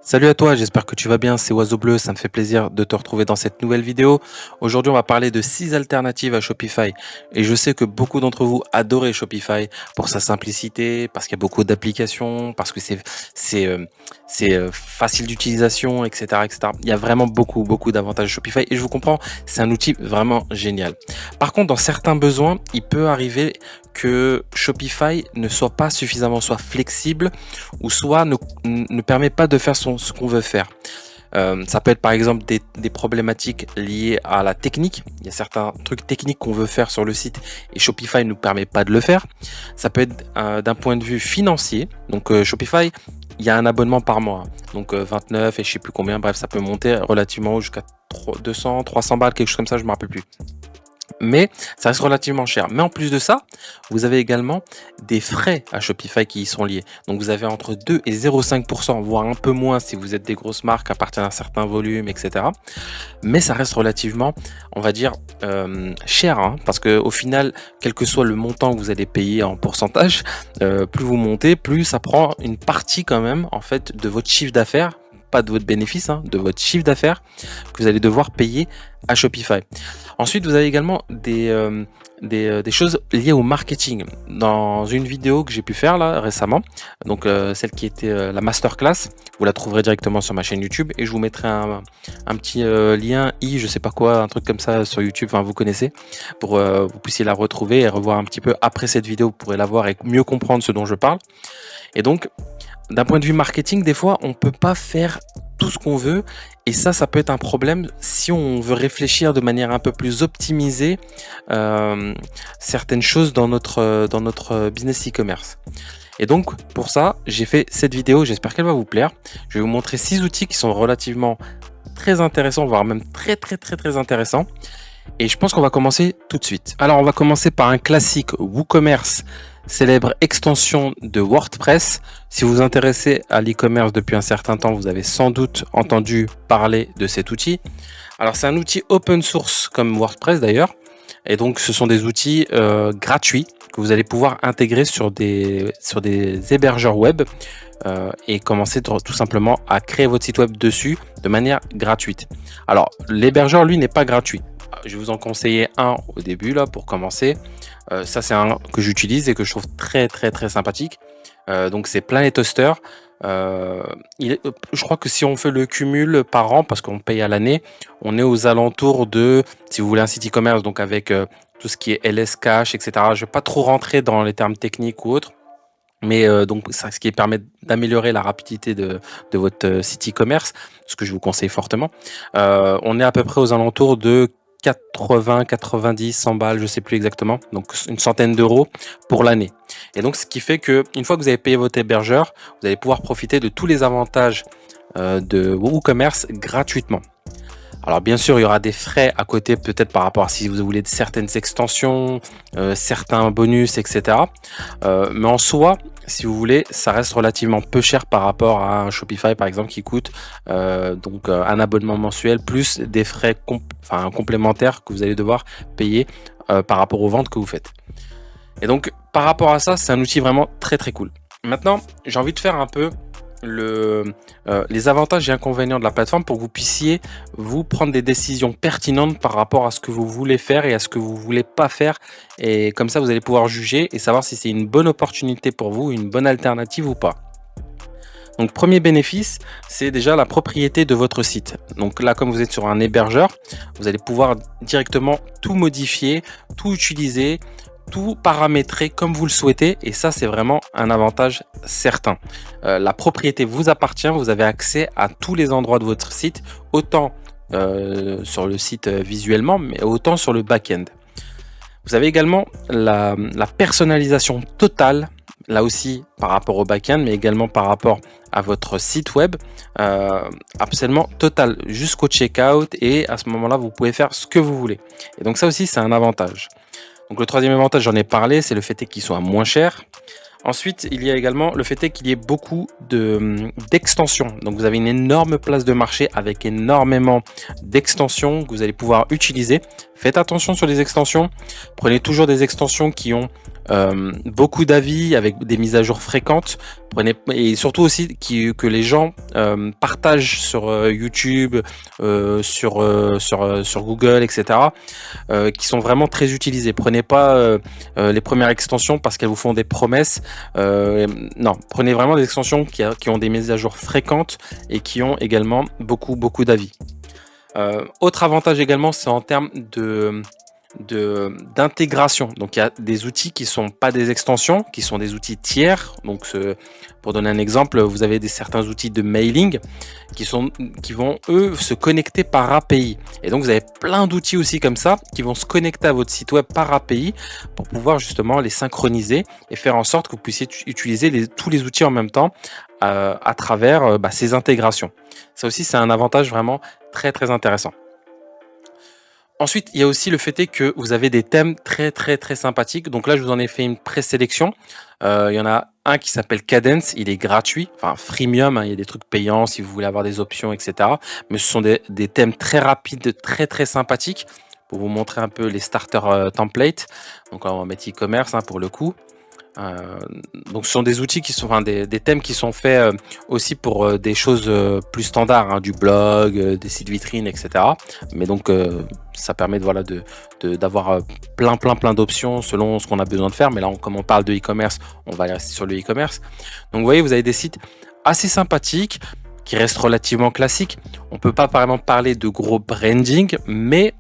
Salut à toi, j'espère que tu vas bien, c'est Oiseau Bleu, ça me fait plaisir de te retrouver dans cette nouvelle vidéo. Aujourd'hui, on va parler de 6 alternatives à Shopify. Et je sais que beaucoup d'entre vous adorez Shopify pour sa simplicité, parce qu'il y a beaucoup d'applications, parce que c'est facile d'utilisation, etc., etc. Il y a vraiment beaucoup d'avantages à Shopify et je vous comprends, c'est un outil vraiment génial. Par contre, dans certains besoins, il peut arriver que Shopify ne soit pas suffisamment soit flexible ou soit ne permet pas de faire ce qu'on veut faire. Ça peut être par exemple des problématiques liées à la technique. Il y a certains trucs techniques qu'on veut faire sur le site et Shopify ne nous permet pas de le faire. Ça peut être d'un point de vue financier. Donc Shopify, il y a un abonnement par mois. Donc 29 et je sais plus combien. Bref, ça peut monter relativement haut jusqu'à 200, 300 balles, quelque chose comme ça, je me rappelle plus. Mais ça reste relativement cher. Mais en plus de ça, vous avez également des frais à Shopify qui y sont liés. Donc vous avez entre 2 et 0,5%, voire un peu moins si vous êtes des grosses marques à partir d'un certain volume, etc. Mais ça reste relativement, on va dire, cher, hein, parce que au final, quel que soit le montant que vous allez payer en pourcentage, plus vous montez, plus ça prend une partie quand même en fait de votre chiffre d'affaires, pas de votre bénéfice, hein, de votre chiffre d'affaires que vous allez devoir payer à Shopify. Ensuite, vous avez également des choses liées au marketing. Dans une vidéo que j'ai pu faire là récemment, donc celle qui était la masterclass, vous la trouverez directement sur ma chaîne YouTube et je vous mettrai un petit lien je sais pas quoi, un truc comme ça sur YouTube, enfin vous connaissez, pour vous puissiez la retrouver et revoir un petit peu après cette vidéo, vous pourrez la voir et mieux comprendre ce dont je parle. Et donc, d'un point de vue marketing, des fois, on peut pas faire tout ce qu'on veut et ça peut être un problème si on veut réfléchir de manière un peu plus optimisée certaines choses dans notre business e-commerce. Et donc, pour ça, j'ai fait cette vidéo, j'espère qu'elle va vous plaire. Je vais vous montrer 6 outils qui sont relativement très intéressants, voire même très intéressants. Et je pense qu'on va commencer tout de suite. Alors, on va commencer par un classique WooCommerce, célèbre extension de WordPress. Si vous vous intéressez à l'e-commerce depuis un certain temps, vous avez sans doute entendu parler de cet outil. Alors, c'est un outil open source comme WordPress d'ailleurs. Et donc, ce sont des outils gratuits que vous allez pouvoir intégrer sur des hébergeurs web et commencer tout simplement à créer votre site web dessus de manière gratuite. Alors, l'hébergeur, lui, n'est pas gratuit. Je vais vous en conseiller un au début là pour commencer. Ça, c'est un que j'utilise et que je trouve très sympathique. Donc, c'est Planet Hoster. Je crois que si on fait le cumul par an, parce qu'on paye à l'année, on est aux alentours de, si vous voulez un site e-commerce, donc avec tout ce qui est LS Cache, etc. Je ne vais pas trop rentrer dans les termes techniques ou autres, mais donc ça, ce qui permet d'améliorer la rapidité de votre site e-commerce, ce que je vous conseille fortement. On est à peu près aux alentours de 80, 90, 100 balles, je sais plus exactement, donc une centaine d'euros pour l'année. Et donc ce qui fait que une fois que vous avez payé votre hébergeur, vous allez pouvoir profiter de tous les avantages de WooCommerce gratuitement. Alors bien sûr, il y aura des frais à côté, peut-être par rapport à si vous voulez de certaines extensions, certains bonus, etc. Mais en soi, si vous voulez, ça reste relativement peu cher par rapport à un Shopify par exemple qui coûte un abonnement mensuel plus des frais complémentaires que vous allez devoir payer par rapport aux ventes que vous faites. Et donc par rapport à ça, c'est un outil vraiment très cool. Maintenant, j'ai envie de faire un peu les avantages et inconvénients de la plateforme pour que vous puissiez vous prendre des décisions pertinentes par rapport à ce que vous voulez faire et à ce que vous voulez pas faire, et comme ça vous allez pouvoir juger et savoir si c'est une bonne opportunité pour vous, une bonne alternative ou pas. Donc premier bénéfice, c'est déjà la propriété de votre site. Donc là, comme vous êtes sur un hébergeur, vous allez pouvoir directement tout modifier, tout utiliser, tout paramétrer comme vous le souhaitez, et ça c'est vraiment un avantage certain. La propriété vous appartient, vous avez accès à tous les endroits de votre site, autant sur le site visuellement, mais autant sur le back-end. Vous avez également la personnalisation totale, là aussi par rapport au back-end, mais également par rapport à votre site web, absolument total jusqu'au checkout, et à ce moment-là vous pouvez faire ce que vous voulez. Et donc ça aussi c'est un avantage. Donc le troisième avantage, j'en ai parlé, c'est le fait qu'il soit moins cher. Ensuite, il y a également le fait qu'il y ait beaucoup d'extensions. Donc vous avez une énorme place de marché avec énormément d'extensions que vous allez pouvoir utiliser. Faites attention sur les extensions. Prenez toujours des extensions qui ont beaucoup d'avis avec des mises à jour fréquentes. Et surtout aussi que les gens partagent sur YouTube, sur Google, etc., qui sont vraiment très utilisés. Prenez pas les premières extensions parce qu'elles vous font des promesses. Non, prenez vraiment des extensions qui ont des mises à jour fréquentes et qui ont également beaucoup d'avis. Autre avantage également, c'est en termes d'intégration. Donc il y a des outils qui sont pas des extensions, qui sont des outils tiers. Donc pour donner un exemple, vous avez certains outils de mailing qui vont eux se connecter par API. Et donc vous avez plein d'outils aussi comme ça qui vont se connecter à votre site web par API pour pouvoir justement les synchroniser et faire en sorte que vous puissiez utiliser tous les outils en même temps à travers ces intégrations. Ça aussi, c'est un avantage vraiment très intéressant. Ensuite, il y a aussi le fait que vous avez des thèmes très sympathiques. Donc là, je vous en ai fait une présélection. Il y en a un qui s'appelle Kadence, il est gratuit, enfin freemium, hein, il y a des trucs payants si vous voulez avoir des options, etc. Mais ce sont des thèmes très rapides, très sympathiques. Pour vous montrer un peu les starter templates. Donc là, on va mettre e-commerce pour le coup. Donc ce sont des outils qui sont, enfin, des thèmes qui sont faits aussi pour des choses plus standards, du blog, des sites vitrines, etc. Mais donc ça permet d'avoir plein d'options selon ce qu'on a besoin de faire. Mais là, comme on parle de e-commerce, on va rester sur le e-commerce. Donc vous voyez, vous avez des sites assez sympathiques qui restent relativement classiques. On peut pas vraiment parler de gros branding, mais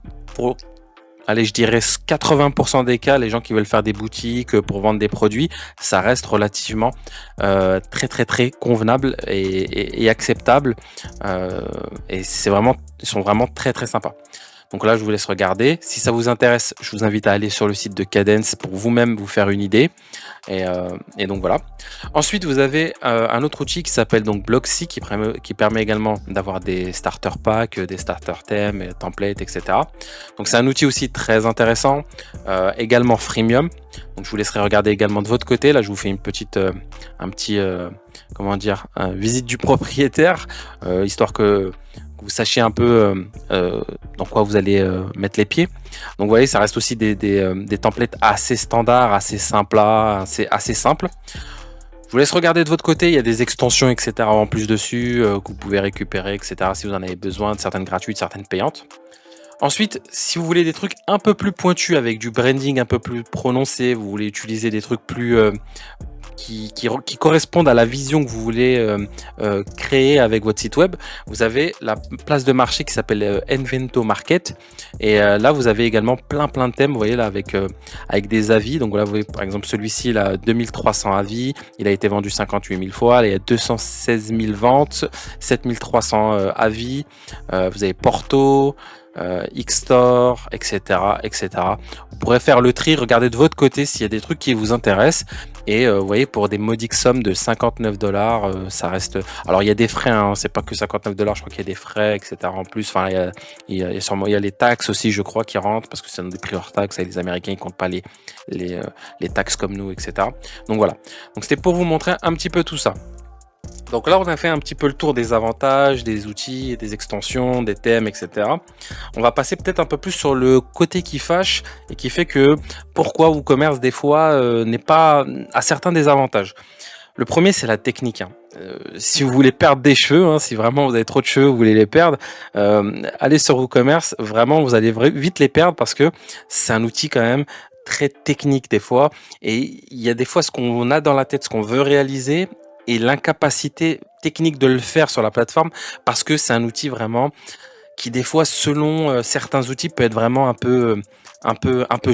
allez, je dirais 80% des cas, les gens qui veulent faire des boutiques pour vendre des produits, ça reste relativement très convenable et acceptable. Et ils sont vraiment très sympas. Donc là, je vous laisse regarder. Si ça vous intéresse, je vous invite à aller sur le site de Kadence pour vous-même vous faire une idée. Et donc voilà. Ensuite, vous avez un autre outil qui s'appelle donc Blocksy qui permet également d'avoir des starter packs, des starter thèmes, templates, etc. Donc c'est un outil aussi très intéressant, également freemium. Donc je vous laisserai regarder également de votre côté. Là, je vous fais visite du propriétaire, histoire que vous sachiez un peu dans quoi vous allez mettre les pieds. Donc vous voyez, ça reste aussi des templates assez standards, assez simples, assez simples. Je vous laisse regarder de votre côté, il y a des extensions, etc. en plus dessus que vous pouvez récupérer, etc. si vous en avez besoin, de certaines gratuites, certaines payantes. Ensuite, si vous voulez des trucs un peu plus pointus avec du branding un peu plus prononcé, vous voulez utiliser des trucs plus qui correspondent à la vision que vous voulez créer avec votre site web, vous avez la place de marché qui s'appelle Envento Market. Et là, vous avez également plein de thèmes, vous voyez là, avec des avis. Donc là, vous voyez par exemple celui-ci, là, 2300 avis, il a été vendu 58 000 fois, il y a 216 000 ventes, 7300 avis, vous avez Porto, Xstore, etc. Vous pourrez faire le tri, regardez de votre côté s'il y a des trucs qui vous intéressent. Et vous voyez, pour des modiques sommes de 59 $, ça reste. Alors il y a des frais, c'est pas que 59 $, je crois qu'il y a des frais, etc. en plus. Enfin, il y a les taxes aussi, je crois, qui rentrent parce que c'est des prix hors taxes et les Américains ils comptent pas les taxes comme nous, etc. Donc voilà. Donc c'était pour vous montrer un petit peu tout ça. Donc là, on a fait un petit peu le tour des avantages, des outils, des extensions, des thèmes, etc. On va passer peut-être un peu plus sur le côté qui fâche et qui fait que pourquoi WooCommerce des fois n'est pas à certains désavantages. Le premier, c'est la technique. Si vous voulez perdre des cheveux, si vraiment vous avez trop de cheveux, vous voulez les perdre, allez sur WooCommerce. Vraiment, vous allez vite les perdre parce que c'est un outil quand même très technique des fois. Et il y a des fois ce qu'on a dans la tête, ce qu'on veut réaliser, et l'incapacité technique de le faire sur la plateforme parce que c'est un outil vraiment qui des fois selon certains outils peut être vraiment un peu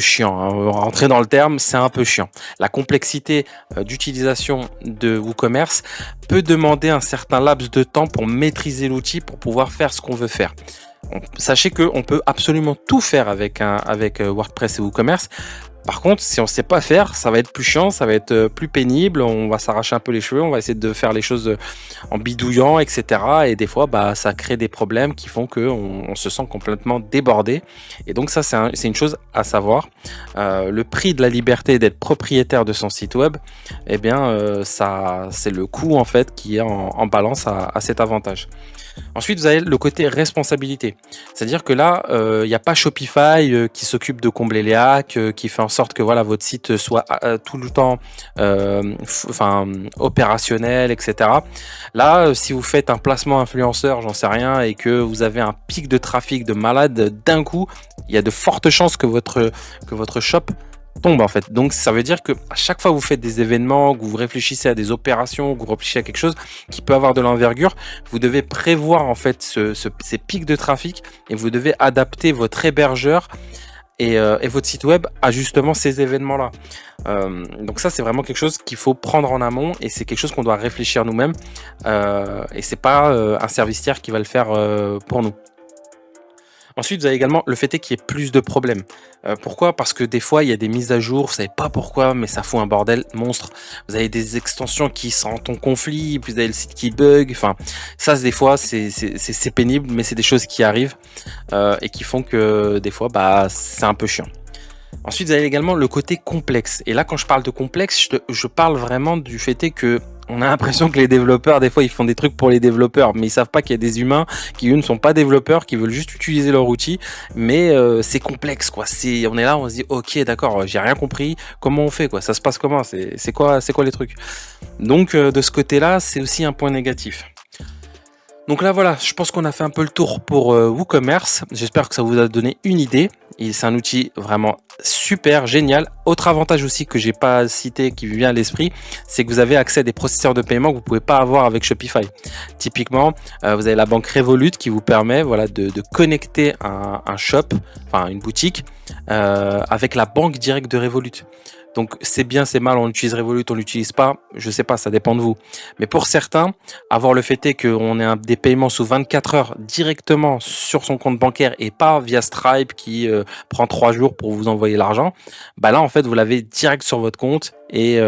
chiant. Rentrer dans le terme, c'est un peu chiant. La complexité d'utilisation de WooCommerce peut demander un certain laps de temps pour maîtriser l'outil pour pouvoir faire ce qu'on veut faire. Sachez qu'on peut absolument tout faire avec WordPress et WooCommerce. Par contre, si on ne sait pas faire, ça va être plus chiant, ça va être plus pénible, on va s'arracher un peu les cheveux, on va essayer de faire les choses en bidouillant, etc. Et des fois, ça crée des problèmes qui font qu'on se sent complètement débordé. Et donc ça, c'est une chose à savoir. Le prix de la liberté d'être propriétaire de son site web, eh bien, ça, c'est le coût en fait qui est en balance à cet avantage. Ensuite, vous avez le côté responsabilité. C'est-à-dire que là, il n'y a pas Shopify qui s'occupe de combler les hacks, qui fait en sorte que voilà, votre site soit tout le temps opérationnel, etc. Là, si vous faites un placement influenceur, j'en sais rien, et que vous avez un pic de trafic de malade d'un coup, il y a de fortes chances que votre shop tombe en fait. Donc ça veut dire que à chaque fois que vous faites des événements, que vous réfléchissez à des opérations, que vous réfléchissez à quelque chose qui peut avoir de l'envergure, vous devez prévoir en fait ces pics de trafic et vous devez adapter votre hébergeur et votre site web à justement ces événements-là. Donc ça, c'est vraiment quelque chose qu'il faut prendre en amont et c'est quelque chose qu'on doit réfléchir nous-mêmes. Et c'est pas un service tiers qui va le faire pour nous. Ensuite, vous avez également le fait est qu'il y ait plus de problèmes. Pourquoi? Parce que des fois, il y a des mises à jour, vous savez pas pourquoi, mais ça fout un bordel monstre. Vous avez des extensions qui sont en conflit, puis vous avez le site qui bug. Enfin, ça, des fois, c'est pénible, mais c'est des choses qui arrivent et qui font que des fois, bah, c'est un peu chiant. Ensuite, vous avez également le côté complexe. Et là, quand je parle de complexe, je parle vraiment du fait est que on a l'impression que les développeurs, des fois, ils font des trucs pour les développeurs, mais ils savent pas qu'il y a des humains qui, eux, ne sont pas développeurs, qui veulent juste utiliser leur outil. Mais c'est complexe, quoi. On est là, on se dit, ok, d'accord, j'ai rien compris. Comment on fait, quoi? Ça se passe comment? C'est quoi les trucs? Donc, de ce côté-là, c'est aussi un point négatif. Donc là voilà, je pense qu'on a fait un peu le tour pour WooCommerce. J'espère que ça vous a donné une idée. Et c'est un outil vraiment super génial. Autre avantage aussi que j'ai pas cité qui vient à l'esprit, c'est que vous avez accès à des processeurs de paiement que vous pouvez pas avoir avec Shopify. Typiquement, vous avez la banque Revolut qui vous permet voilà de connecter un shop, enfin une boutique, avec la banque directe de Revolut. Donc c'est bien, c'est mal, on utilise Revolut, on l'utilise pas, je sais pas, ça dépend de vous. Mais pour certains, avoir le fait est qu'on ait des paiements sous 24 heures directement sur son compte bancaire et pas via Stripe qui prend 3 jours pour vous envoyer l'argent, bah là en fait vous l'avez direct sur votre compte et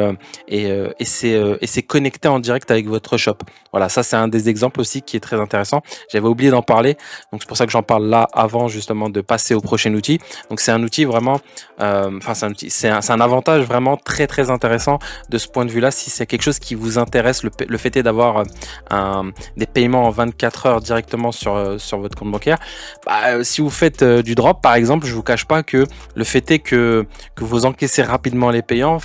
c'est connecté en direct avec votre shop. Voilà, ça c'est un des exemples aussi qui est très intéressant. J'avais oublié d'en parler, donc c'est pour ça que j'en parle là avant justement de passer au prochain outil. Donc c'est un outil vraiment, c'est un avantage vraiment très très intéressant de ce point de vue-là. Si c'est quelque chose qui vous intéresse, le fait est d'avoir des paiements en 24 heures directement sur votre compte bancaire. Bah, si vous faites du drop par exemple, je vous cache pas que le fait est que vous encaissez rapidement les paiements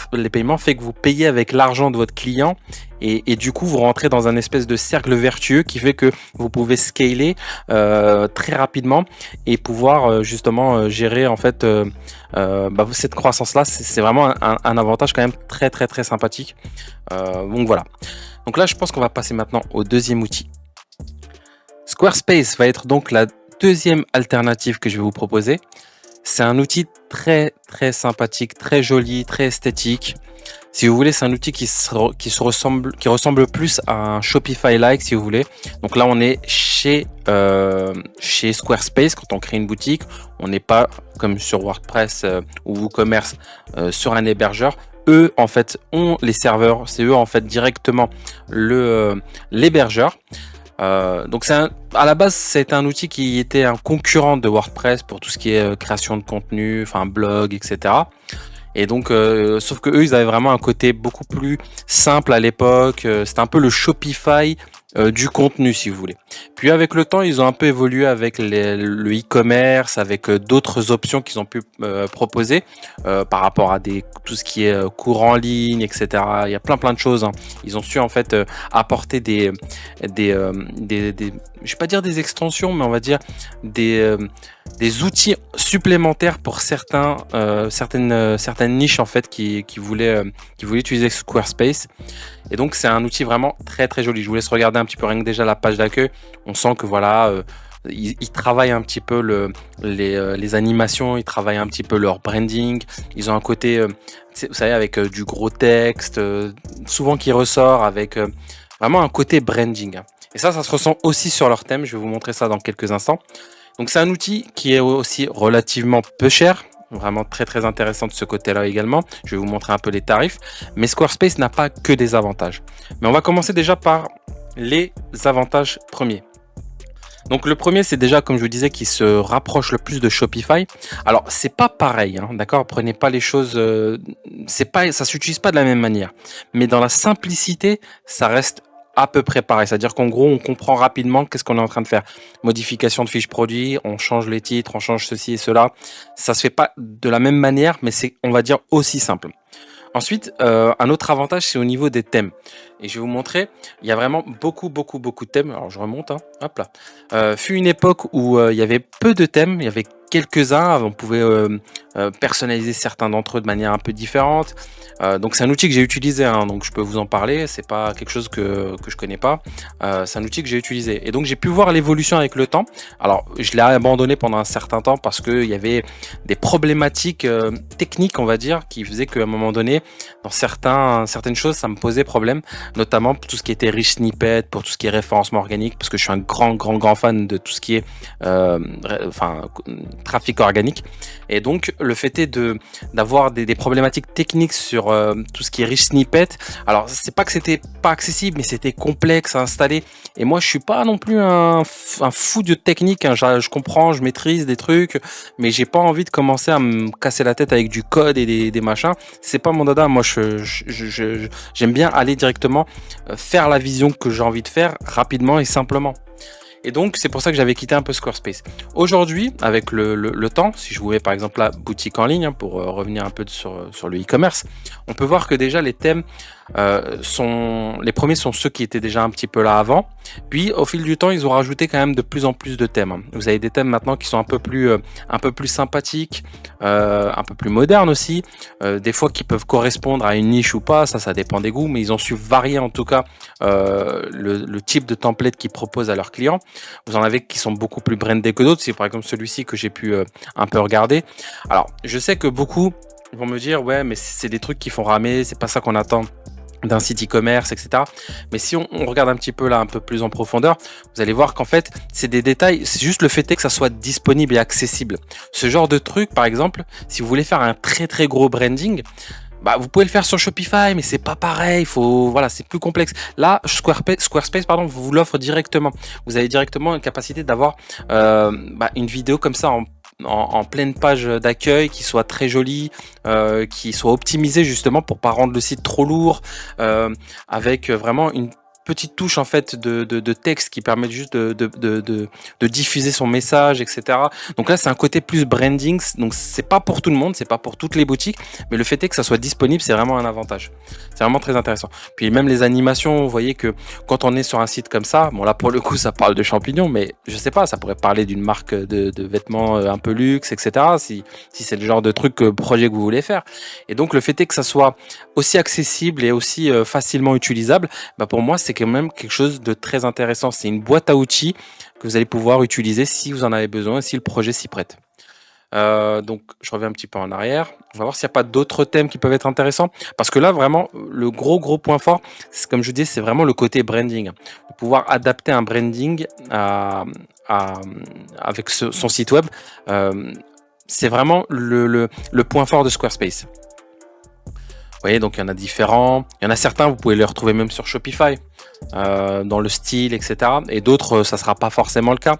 fait que vous payez avec l'argent de votre client et du coup vous rentrez dans un espèce de cercle vertueux qui fait que vous pouvez scaler très rapidement et pouvoir justement gérer en fait cette croissance là. C'est vraiment un avantage quand même très très très sympathique. Donc voilà, donc là je pense qu'on va passer maintenant au deuxième outil. Squarespace va être donc la deuxième alternative que je vais vous proposer. C'est un outil très très sympathique, très joli, très esthétique. Si vous voulez, c'est un outil qui ressemble plus à un Shopify-like, si vous voulez. Donc là, on est chez Squarespace. Quand on crée une boutique, on n'est pas comme sur WordPress ou WooCommerce sur un hébergeur. Eux, en fait, ont les serveurs. C'est eux, en fait, directement l'hébergeur. Donc à la base c'est un outil qui était un concurrent de WordPress pour tout ce qui est création de contenu, enfin blog, etc. Et donc sauf que eux ils avaient vraiment un côté beaucoup plus simple à l'époque. C'était un peu le Shopify du contenu si vous voulez. Puis avec le temps ils ont un peu évolué avec le e-commerce, avec d'autres options qu'ils ont pu proposer par rapport à tout ce qui est cours en ligne, etc. Il y a plein de choses, hein. Ils ont su en fait apporter des je vais pas dire des extensions, mais on va dire des outils supplémentaires pour certaines niches en fait qui voulaient utiliser Squarespace. Et donc c'est un outil vraiment très très joli. Je vous laisse regarder un petit peu rien que déjà la page d'accueil. On sent que voilà, ils travaillent un petit peu les animations, ils travaillent un petit peu leur branding. Ils ont un côté, vous savez, avec du gros texte, souvent qui ressort avec vraiment un côté branding. Et ça se ressent aussi sur leur thème. Je vais vous montrer ça dans quelques instants. Donc c'est un outil qui est aussi relativement peu cher, vraiment très très intéressant de ce côté-là également. Je vais vous montrer un peu les tarifs, mais Squarespace n'a pas que des avantages. Mais on va commencer déjà par les avantages premiers. Donc le premier, c'est déjà, comme je vous disais, qui se rapproche le plus de Shopify. Alors c'est pas pareil, hein, d'accord. Prenez pas les choses, ça s'utilise pas de la même manière. Mais dans la simplicité, ça reste à peu près pareil. C'est-à-dire qu'en gros, on comprend rapidement qu'est-ce qu'on est en train de faire. Modification de fiches produits, on change les titres, on change ceci et cela. Ça se fait pas de la même manière, mais c'est, on va dire, aussi simple. Ensuite, un autre avantage, c'est au niveau des thèmes. Et je vais vous montrer, il y a vraiment beaucoup, beaucoup, beaucoup de thèmes. Alors, je remonte, hein, hop là. Fut une époque où il y avait peu de thèmes, il y avait quelques-uns, on pouvait personnaliser certains d'entre eux de manière un peu différente. Donc, c'est un outil que j'ai utilisé, hein, donc je peux vous en parler. C'est pas quelque chose que je connais pas. C'est un outil que j'ai utilisé. Et donc, j'ai pu voir l'évolution avec le temps. Alors, je l'ai abandonné pendant un certain temps parce qu'il y avait des problématiques techniques, on va dire, qui faisaient qu'à un moment donné, dans certaines choses, ça me posait problème, notamment pour tout ce qui était rich snippet, pour tout ce qui est référencement organique, parce que je suis un grand fan de tout ce qui est trafic organique. Et donc, le fait est d'avoir des problématiques techniques sur tout ce qui est rich snippet. Alors, c'est pas que c'était pas accessible, mais c'était complexe à installer. Et moi, je suis pas non plus un fou de technique, hein. Je comprends, je maîtrise des trucs, mais j'ai pas envie de commencer à me casser la tête avec du code et des machins. C'est pas mon dada. Moi, j'aime bien aller directement faire la vision que j'ai envie de faire rapidement et simplement. Et donc, c'est pour ça que j'avais quitté un peu Squarespace. Aujourd'hui, avec le temps, si je vous mets par exemple la boutique en ligne, hein, pour revenir un peu sur le e-commerce, on peut voir que déjà les thèmes les premiers sont ceux qui étaient déjà un petit peu là avant. Puis, au fil du temps, ils ont rajouté quand même de plus en plus de thèmes, hein. Vous avez des thèmes maintenant qui sont un peu plus sympathiques, un peu plus modernes aussi, des fois qui peuvent correspondre à une niche ou pas, ça dépend des goûts, mais ils ont su varier en tout cas le type de template qu'ils proposent à leurs clients. Vous en avez qui sont beaucoup plus brandés que d'autres. C'est par exemple celui-ci que j'ai pu un peu regarder. Alors, je sais que beaucoup vont me dire, ouais, mais c'est des trucs qui font ramer, c'est pas ça qu'on attend d'un site e-commerce, etc. Mais si on regarde un petit peu là, un peu plus en profondeur, vous allez voir qu'en fait, c'est des détails, c'est juste le fait est que ça soit disponible et accessible. Ce genre de truc, par exemple, si vous voulez faire un très gros branding, bah, vous pouvez le faire sur Shopify, mais c'est pas pareil. Voilà, c'est plus complexe. Là, Squarespace, pardon, vous l'offre directement. Vous avez directement une capacité d'avoir une vidéo comme ça en pleine page d'accueil, qui soit très jolie, qui soit optimisée justement pour pas rendre le site trop lourd, avec vraiment une petite touche en fait de texte qui permet juste de diffuser son message, etc. Donc là, c'est un côté plus branding. Donc c'est pas pour tout le monde, c'est pas pour toutes les boutiques, mais le fait est que ça soit disponible, c'est vraiment un avantage. C'est vraiment très intéressant. Puis même les animations, vous voyez que quand on est sur un site comme ça, bon là pour le coup ça parle de champignons, mais je sais pas, ça pourrait parler d'une marque de vêtements un peu luxe, etc. Si c'est le genre de projet que vous voulez faire. Et donc le fait est que ça soit aussi accessible et aussi facilement utilisable, bah pour moi c'est quand même quelque chose de très intéressant. C'est une boîte à outils que vous allez pouvoir utiliser si vous en avez besoin et si le projet s'y prête. Donc je reviens un petit peu en arrière. On va voir s'il n'y a pas d'autres thèmes qui peuvent être intéressants. Parce que là, vraiment, le gros point fort, c'est, comme je vous dis, c'est vraiment le côté branding. De pouvoir adapter un branding avec son site web. C'est vraiment le point fort de Squarespace. Vous voyez, donc il y en a différents. Il y en a certains, vous pouvez les retrouver même sur Shopify, dans le style, etc. Et d'autres, ça ne sera pas forcément le cas.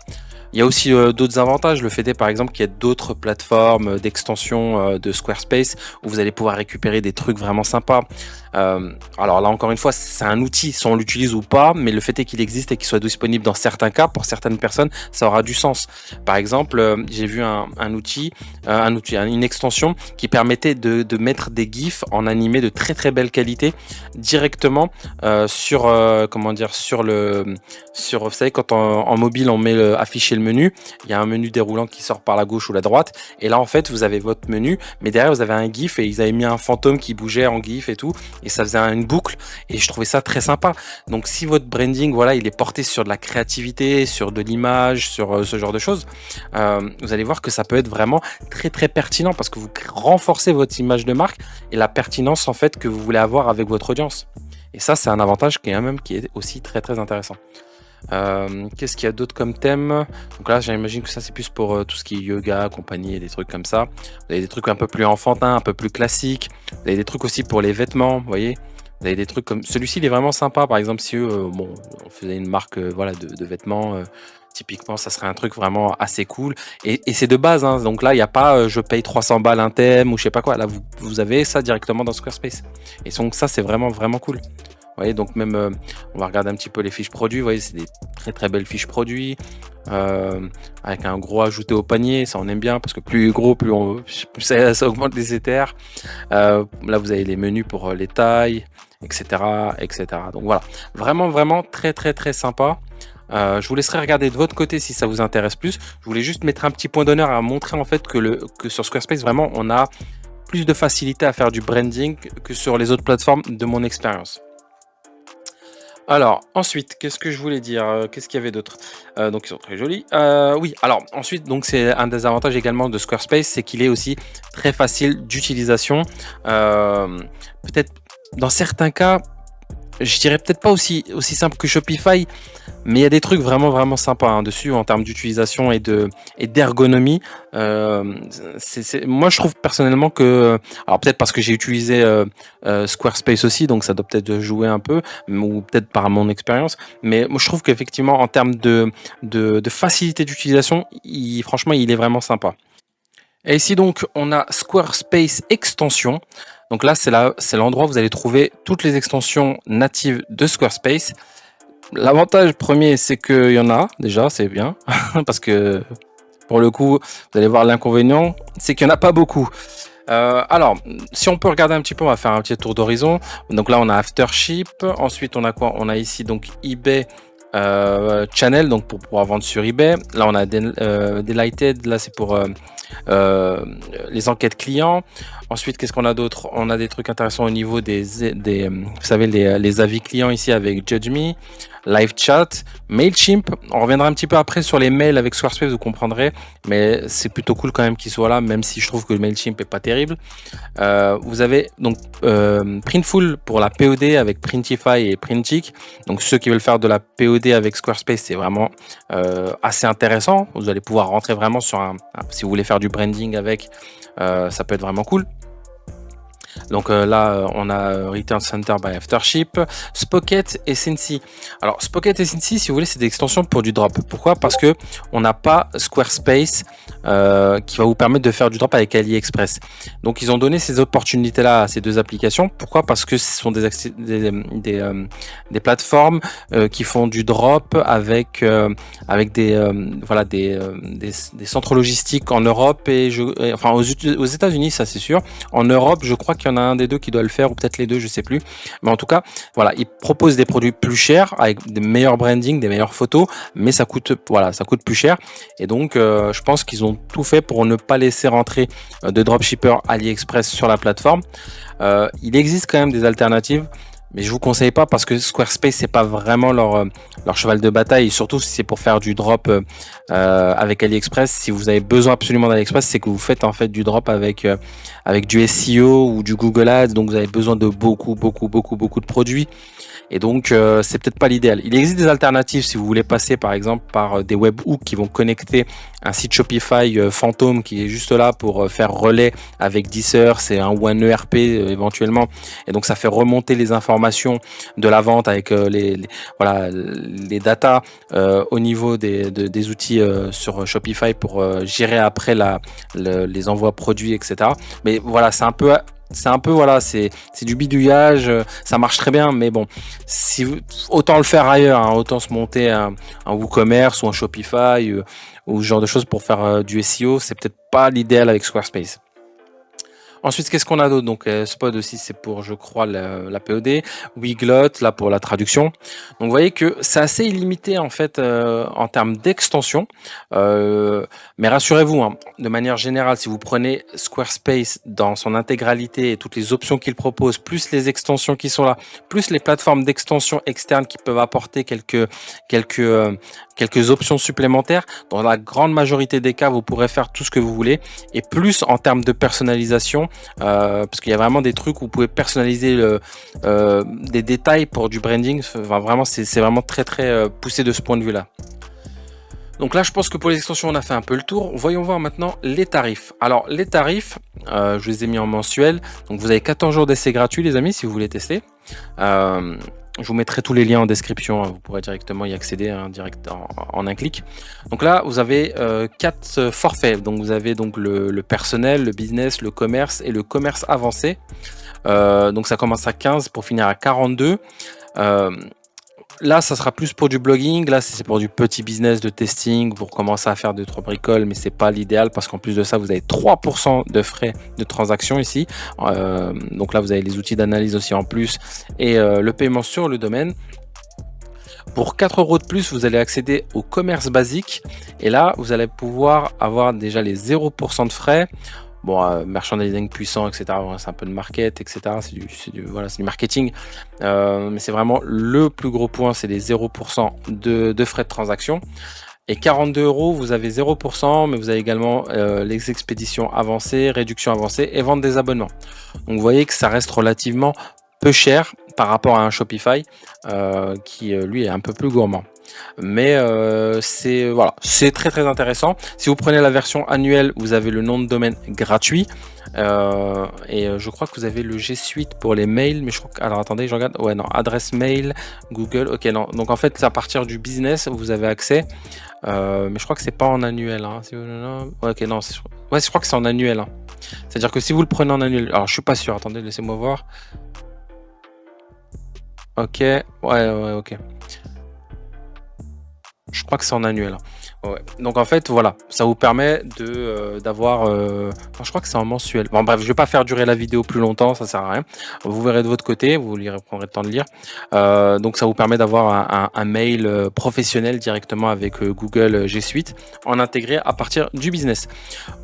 Il y a aussi d'autres avantages. Le fait est, par exemple, qu'il y a d'autres plateformes d'extension de Squarespace où vous allez pouvoir récupérer des trucs vraiment sympas. Alors là, encore une fois, c'est un outil, si on l'utilise ou pas, mais le fait est qu'il existe et qu'il soit disponible dans certains cas, pour certaines personnes, ça aura du sens. Par exemple, j'ai vu un outil, une extension qui permettait de mettre des GIFs en animé de très belle qualité directement sur vous savez, quand en mobile on met afficher le menu, il y a un menu déroulant qui sort par la gauche ou la droite, et là en fait vous avez votre menu, mais derrière vous avez un GIF et ils avaient mis un fantôme qui bougeait en GIF et tout, et ça faisait une boucle, et je trouvais ça très sympa. Donc si votre branding, voilà, il est porté sur de la créativité, sur de l'image, sur ce genre de choses, vous allez voir que ça peut être vraiment très pertinent, parce que vous renforcez votre image de marque et la pertinence en fait que vous voulez avoir avec votre audience. Et ça, c'est un avantage qui est aussi très intéressant. Qu'est-ce qu'il y a d'autre comme thème? Donc là, j'imagine que ça, c'est plus pour tout ce qui est yoga, compagnie et des trucs comme ça. Vous avez des trucs un peu plus enfantins, un peu plus classiques. Vous avez des trucs aussi pour les vêtements, vous voyez. Vous avez des trucs comme celui-ci, il est vraiment sympa. Par exemple, si on faisait une marque de vêtements, typiquement, ça serait un truc vraiment assez cool. Et c'est de base, hein. Donc là, il n'y a pas je paye 300 balles un thème ou je sais pas quoi. Là, vous avez ça directement dans Squarespace. Et donc ça, c'est vraiment cool. Vous voyez, donc même, on va regarder un petit peu les fiches produits. Vous voyez, c'est des très très belles fiches produits, avec un gros ajouté au panier. Ça, on aime bien parce que plus gros, plus ça augmente les éthers. Là, vous avez les menus pour les tailles, etc., etc. Donc voilà, vraiment, vraiment très très très sympa. Je vous laisserai regarder de votre côté si ça vous intéresse plus. Je voulais juste mettre un petit point d'honneur à montrer en fait que sur Squarespace, vraiment, on a plus de facilité à faire du branding que sur les autres plateformes de mon expérience. Alors, ensuite, qu'est-ce que je voulais dire? Qu'est-ce qu'il y avait d'autre? Donc ils sont très jolis. Oui, alors ensuite, donc c'est un des avantages également de Squarespace, c'est qu'il est aussi très facile d'utilisation. Peut-être dans certains cas, je dirais peut-être pas aussi simple que Shopify, mais il y a des trucs vraiment, vraiment sympas hein, dessus en termes d'utilisation et d'ergonomie. Moi, je trouve personnellement que, alors peut-être parce que j'ai utilisé Squarespace aussi, donc ça doit peut-être jouer un peu, ou peut-être par mon expérience, mais moi je trouve qu'effectivement en termes de facilité d'utilisation, franchement, il est vraiment sympa. Et ici donc, on a Squarespace Extension. Donc là, c'est l'endroit où vous allez trouver toutes les extensions natives de Squarespace. L'avantage premier, c'est qu'il y en a déjà, c'est bien, parce que pour le coup, vous allez voir l'inconvénient, c'est qu'il n'y en a pas beaucoup. Alors, si on peut regarder un petit peu, on va faire un petit tour d'horizon. Donc là, on a Aftership. Ensuite, on a quoi? On a ici donc eBay Channel, donc pour pouvoir vendre sur eBay. Là, on a Delighted. Là, c'est pour euh, les enquêtes clients. Ensuite, qu'est-ce qu'on a d'autre? On a des trucs intéressants au niveau vous savez, les avis clients ici avec Judge Me, Live Chat, Mailchimp. On reviendra un petit peu après sur les mails avec Squarespace, vous comprendrez, mais c'est plutôt cool quand même qu'ils soient là, même si je trouve que le Mailchimp est pas terrible. Vous avez donc Printful pour la POD avec Printify et Printick. Donc ceux qui veulent faire de la POD avec Squarespace, c'est vraiment assez intéressant. Vous allez pouvoir rentrer vraiment sur si vous voulez faire du branding avec, ça peut être vraiment cool. Donc là, on a Return Center by Aftership, Spocket et Cincy. Alors Spocket et Cincy, si vous voulez, c'est des extensions pour du drop. Pourquoi? Parce que on n'a pas Squarespace qui va vous permettre de faire du drop avec AliExpress. Donc ils ont donné ces opportunités-là à ces deux applications. Pourquoi? Parce que ce sont des plateformes qui font du drop avec voilà des centres logistiques en Europe enfin aux États-Unis, ça c'est sûr. En Europe, je crois qu'il y en a un des deux qui doit le faire, ou peut-être les deux, je sais plus. Mais en tout cas, voilà, ils proposent des produits plus chers, avec des meilleurs branding, des meilleures photos, mais ça coûte plus cher. Et donc, je pense qu'ils ont tout fait pour ne pas laisser rentrer de dropshippers AliExpress sur la plateforme. Il existe quand même des alternatives, mais je vous conseille pas parce que Squarespace c'est pas vraiment leur cheval de bataille, et surtout si c'est pour faire du drop avec AliExpress. Si vous avez besoin absolument d'AliExpress, c'est que vous faites en fait du drop avec du SEO ou du Google Ads, donc vous avez besoin de beaucoup de produits. Et donc, c'est peut-être pas l'idéal. Il existe des alternatives si vous voulez passer par exemple par des webhooks qui vont connecter un site Shopify fantôme qui est juste là pour faire relais avec Deezer, c'est ou un ERP éventuellement. Et donc, ça fait remonter les informations de la vente avec les datas au niveau des outils sur Shopify pour gérer après les envois produits, etc. Mais voilà, c'est un peu voilà, c'est du bidouillage, ça marche très bien, mais bon, autant le faire ailleurs, hein, autant se monter un WooCommerce ou un Shopify ou ce genre de choses pour faire du SEO, c'est peut-être pas l'idéal avec Squarespace. Ensuite, qu'est-ce qu'on a d'autre? Donc, Spot aussi, c'est pour, je crois, la POD. Weglot, là, pour la traduction. Donc, vous voyez que c'est assez illimité, en fait, en termes d'extension. Mais rassurez-vous, hein, de manière générale, si vous prenez Squarespace dans son intégralité et toutes les options qu'il propose, plus les extensions qui sont là, plus les plateformes d'extension externes qui peuvent apporter quelques options supplémentaires, dans la grande majorité des cas, vous pourrez faire tout ce que vous voulez. Et plus en termes de personnalisation, parce qu'il y a vraiment des trucs où vous pouvez personnaliser des détails pour du branding. Enfin, vraiment, c'est vraiment très très poussé de ce point de vue-là. Donc là, je pense que pour les extensions, on a fait un peu le tour. Voyons voir maintenant les tarifs. Alors, les tarifs, je les ai mis en mensuel. Donc, vous avez 14 jours d'essai gratuit, les amis, si vous voulez tester. Je vous mettrai tous les liens en description, hein, vous pourrez directement y accéder, hein, direct en un clic. Donc là, vous avez 4 forfaits. Donc vous avez donc le personnel, le business, le commerce et le commerce avancé. Donc ça commence à 15 pour finir à 42. Là, ça sera plus pour du blogging. Là, c'est pour du petit business de testing, pour commencer à faire 2-3 bricoles, mais c'est pas l'idéal parce qu'en plus de ça, vous avez 3% de frais de transaction ici. Donc là, vous avez les outils d'analyse aussi en plus et le paiement sur le domaine. Pour 4 € de plus, vous allez accéder au commerce basique et là, vous allez pouvoir avoir déjà les 0% de frais. Bon, merchandising puissant, etc. Bon, c'est un peu de market, etc. Voilà, c'est du marketing. Mais c'est vraiment le plus gros point, c'est les 0% de frais de transaction. Et 42 €, vous avez 0%, mais vous avez également les expéditions avancées, réductions avancées et vente des abonnements. Donc vous voyez que ça reste relativement peu cher par rapport à un Shopify qui lui est un peu plus gourmand. Mais c'est voilà, c'est très intéressant. Si vous prenez la version annuelle, vous avez le nom de domaine gratuit et je crois que vous avez le G Suite pour les mails, mais je crois que alors attendez, je regarde. Ouais, non, adresse mail, Google. OK, non. Donc en fait, c'est à partir du business, vous avez accès. Mais je crois que c'est pas en annuel, hein. Ouais, OK, non, ouais, je crois que c'est en annuel, hein. C'est-à-dire que si vous le prenez en annuel, alors je suis pas sûr. Attendez, laissez-moi voir. OK, ouais, OK. Je crois que c'est en annuel. Ouais. Donc en fait, voilà, ça vous permet de d'avoir. Je crois que c'est en mensuel. Bon bref, je vais pas faire durer la vidéo plus longtemps, ça sert à rien. Vous verrez de votre côté, vous lirez, prendrez le temps de lire. Donc ça vous permet d'avoir un mail professionnel directement avec Google G Suite en intégré à partir du business.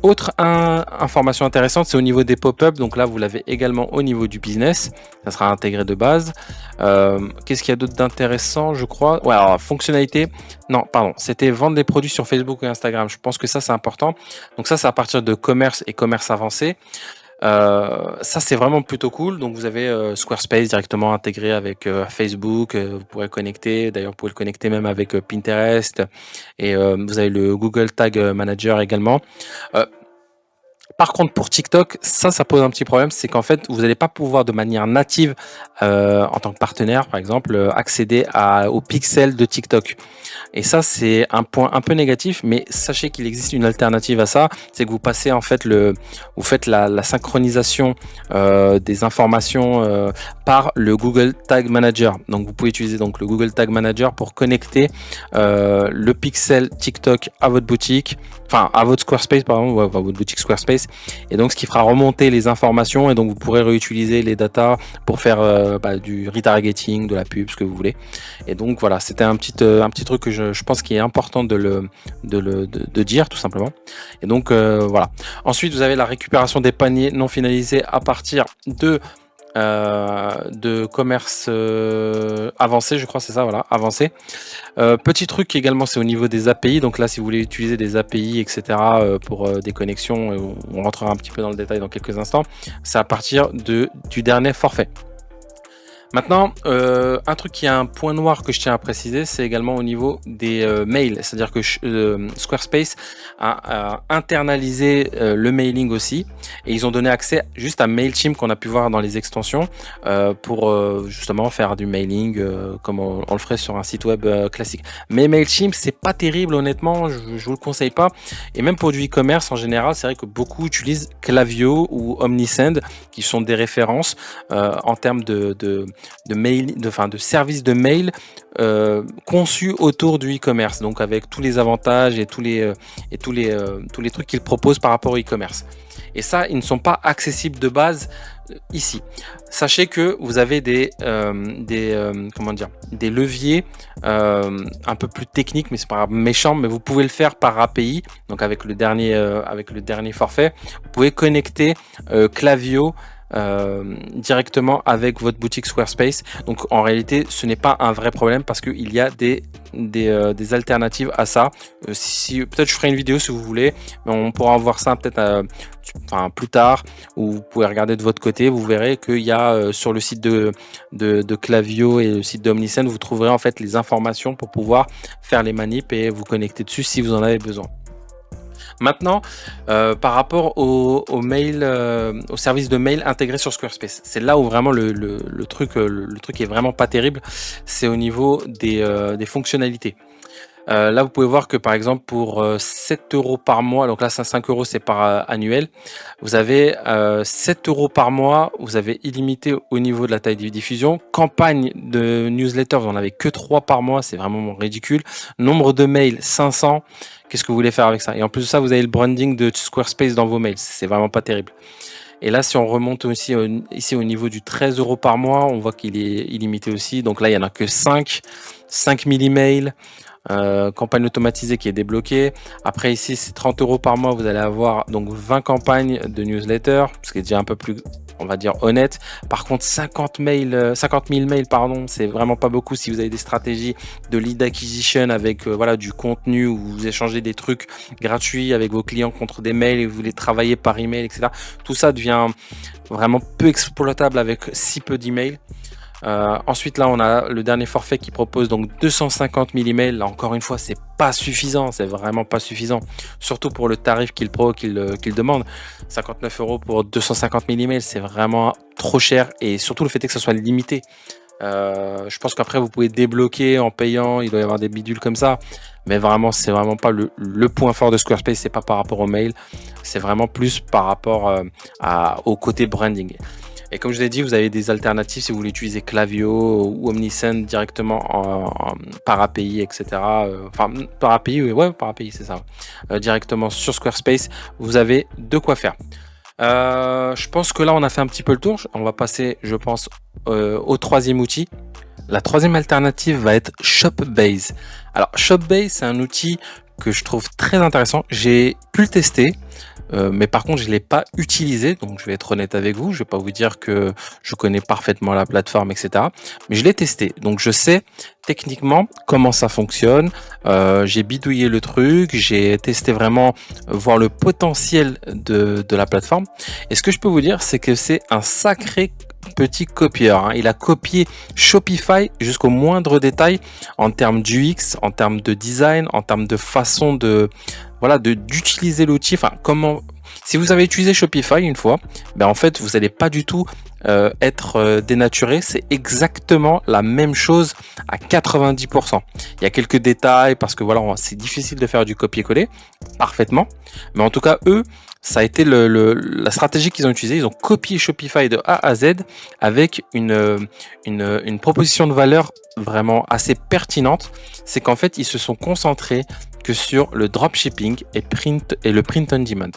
Autre information intéressante, c'est au niveau des pop-up. Donc là, vous l'avez également au niveau du business. Ça sera intégré de base. Qu'est-ce qu'il y a d'autre d'intéressant, je crois? Ouais, alors fonctionnalité. Non, pardon, c'était vendre des produits sur Facebook ou Instagram. Je pense que ça, c'est important. Donc ça, c'est à partir de commerce et commerce avancé. Ça, c'est vraiment plutôt cool. Donc vous avez Squarespace directement intégré avec Facebook. Vous pourrez connecter. D'ailleurs, vous pouvez le connecter même avec Pinterest. Et vous avez le Google Tag Manager également. Par contre, pour TikTok, ça pose un petit problème, c'est qu'en fait, vous n'allez pas pouvoir de manière native, en tant que partenaire, par exemple, accéder aux pixels de TikTok. Et ça, c'est un point un peu négatif, mais sachez qu'il existe une alternative à ça, c'est que vous passez en fait vous faites la synchronisation des informations par le Google Tag Manager. Donc, vous pouvez utiliser donc le Google Tag Manager pour connecter le pixel TikTok à votre boutique, enfin à votre Squarespace, pardon, à votre boutique Squarespace. Et donc, ce qui fera remonter les informations et donc vous pourrez réutiliser les datas pour faire du retargeting, de la pub, ce que vous voulez. Et donc voilà, c'était un petit truc que je pense qu'il est important de dire tout simplement. Et donc voilà. Ensuite, vous avez la récupération des paniers non finalisés à partir de commerce avancé, je crois, c'est ça, voilà, avancé. Petit truc également, c'est au niveau des API. Donc là, si vous voulez utiliser des API, etc., pour des connexions, on rentrera un petit peu dans le détail dans quelques instants. C'est à partir du dernier forfait. Maintenant, un truc qui a un point noir que je tiens à préciser, c'est également au niveau des mails. C'est-à-dire que Squarespace a internalisé le mailing aussi. Et ils ont donné accès juste à MailChimp qu'on a pu voir dans les extensions pour justement faire du mailing comme on le ferait sur un site web classique. Mais MailChimp, c'est pas terrible honnêtement, je vous le conseille pas. Et même pour du e-commerce en général, c'est vrai que beaucoup utilisent Klaviyo ou Omnisend qui sont des références en termes de mail, de services de mail conçus autour du e-commerce, donc avec tous les avantages et tous les trucs qu'ils proposent par rapport au e-commerce. Et ça, ils ne sont pas accessibles de base ici. Sachez que vous avez des leviers un peu plus techniques, mais c'est pas méchant, mais vous pouvez le faire par API. Donc avec le dernier forfait, vous pouvez connecter Klaviyo directement avec votre boutique Squarespace. Donc en réalité, ce n'est pas un vrai problème parce qu'il y a des alternatives à ça. Peut-être je ferai une vidéo si vous voulez, mais on pourra voir ça peut-être plus tard, où vous pouvez regarder de votre côté. Vous verrez qu'il y a sur le site de Klaviyo et le site d'Omnisend, vous trouverez en fait les informations pour pouvoir faire les manips et vous connecter dessus si vous en avez besoin. Maintenant, par rapport au mail, au service de mail intégré sur Squarespace. C'est là où vraiment le truc, le truc est vraiment pas terrible, c'est au niveau des fonctionnalités. Là, vous pouvez voir que par exemple pour 7 € par mois, donc là c'est 5 €, c'est par annuel, vous avez 7 € par mois, vous avez illimité au niveau de la taille de diffusion. Campagne de newsletter, vous en avez que 3 par mois, c'est vraiment ridicule. Nombre de mails, 500. Qu'est-ce que vous voulez faire avec ça? Et en plus de ça, vous avez le branding de Squarespace dans vos mails, c'est vraiment pas terrible. Et là, si on remonte aussi ici au niveau du 13 € par mois, on voit qu'il est illimité aussi. Donc là, il y en a que 5, 5000 emails. Campagne automatisée qui est débloquée. Après ici c'est 30 € par mois, vous allez avoir donc 20 campagnes de newsletter, ce qui est déjà un peu plus, on va dire, honnête. Par contre 50 000 mails pardon, c'est vraiment pas beaucoup si vous avez des stratégies de lead acquisition avec voilà, du contenu où vous échangez des trucs gratuits avec vos clients contre des mails et vous les travaillez par email, etc. Tout ça devient vraiment peu exploitable avec si peu d'emails. Ensuite là on a le dernier forfait qui propose donc 250 000 emails. Là encore une fois c'est pas suffisant, c'est vraiment pas suffisant, surtout pour le tarif qu'il demande. 59 € pour 250 000 emails, c'est vraiment trop cher, et surtout le fait est que ça soit limité. Je pense qu'après vous pouvez débloquer en payant, il doit y avoir des bidules comme ça, mais vraiment c'est vraiment pas le point fort de Squarespace. C'est pas par rapport au mail, c'est vraiment plus par rapport au côté branding. Et comme je l'ai dit, vous avez des alternatives si vous voulez utiliser Klaviyo ou Omnisend directement par API, etc. Enfin, par API, oui, ouais, par API, c'est ça. Directement sur Squarespace, vous avez de quoi faire. Je pense que là, on a fait un petit peu le tour. On va passer, je pense, au troisième outil. La troisième alternative va être Shopbase. Alors, Shopbase, c'est un outil que je trouve très intéressant. J'ai pu le tester. Mais par contre, je ne l'ai pas utilisé, donc je vais être honnête avec vous. Je vais pas vous dire que je connais parfaitement la plateforme, etc. Mais je l'ai testé, donc je sais techniquement comment ça fonctionne. J'ai bidouillé le truc, j'ai testé vraiment, voir le potentiel de la plateforme. Et ce que je peux vous dire, c'est que c'est un sacré petit copieur, hein. Il a copié Shopify jusqu'au moindre détail en termes d'UX, en termes de design, en termes de façon de voilà, d'utiliser l'outil. Enfin, comment, si vous avez utilisé Shopify une fois, ben en fait vous n'allez pas du tout être dénaturé. C'est exactement la même chose à 90%. Il y a quelques détails parce que voilà, c'est difficile de faire du copier-coller parfaitement, mais en tout cas eux, ça a été la stratégie qu'ils ont utilisée. Ils ont copié Shopify de A à Z avec une proposition de valeur vraiment assez pertinente. C'est qu'en fait, ils se sont concentrés que sur le dropshipping et le print on demand.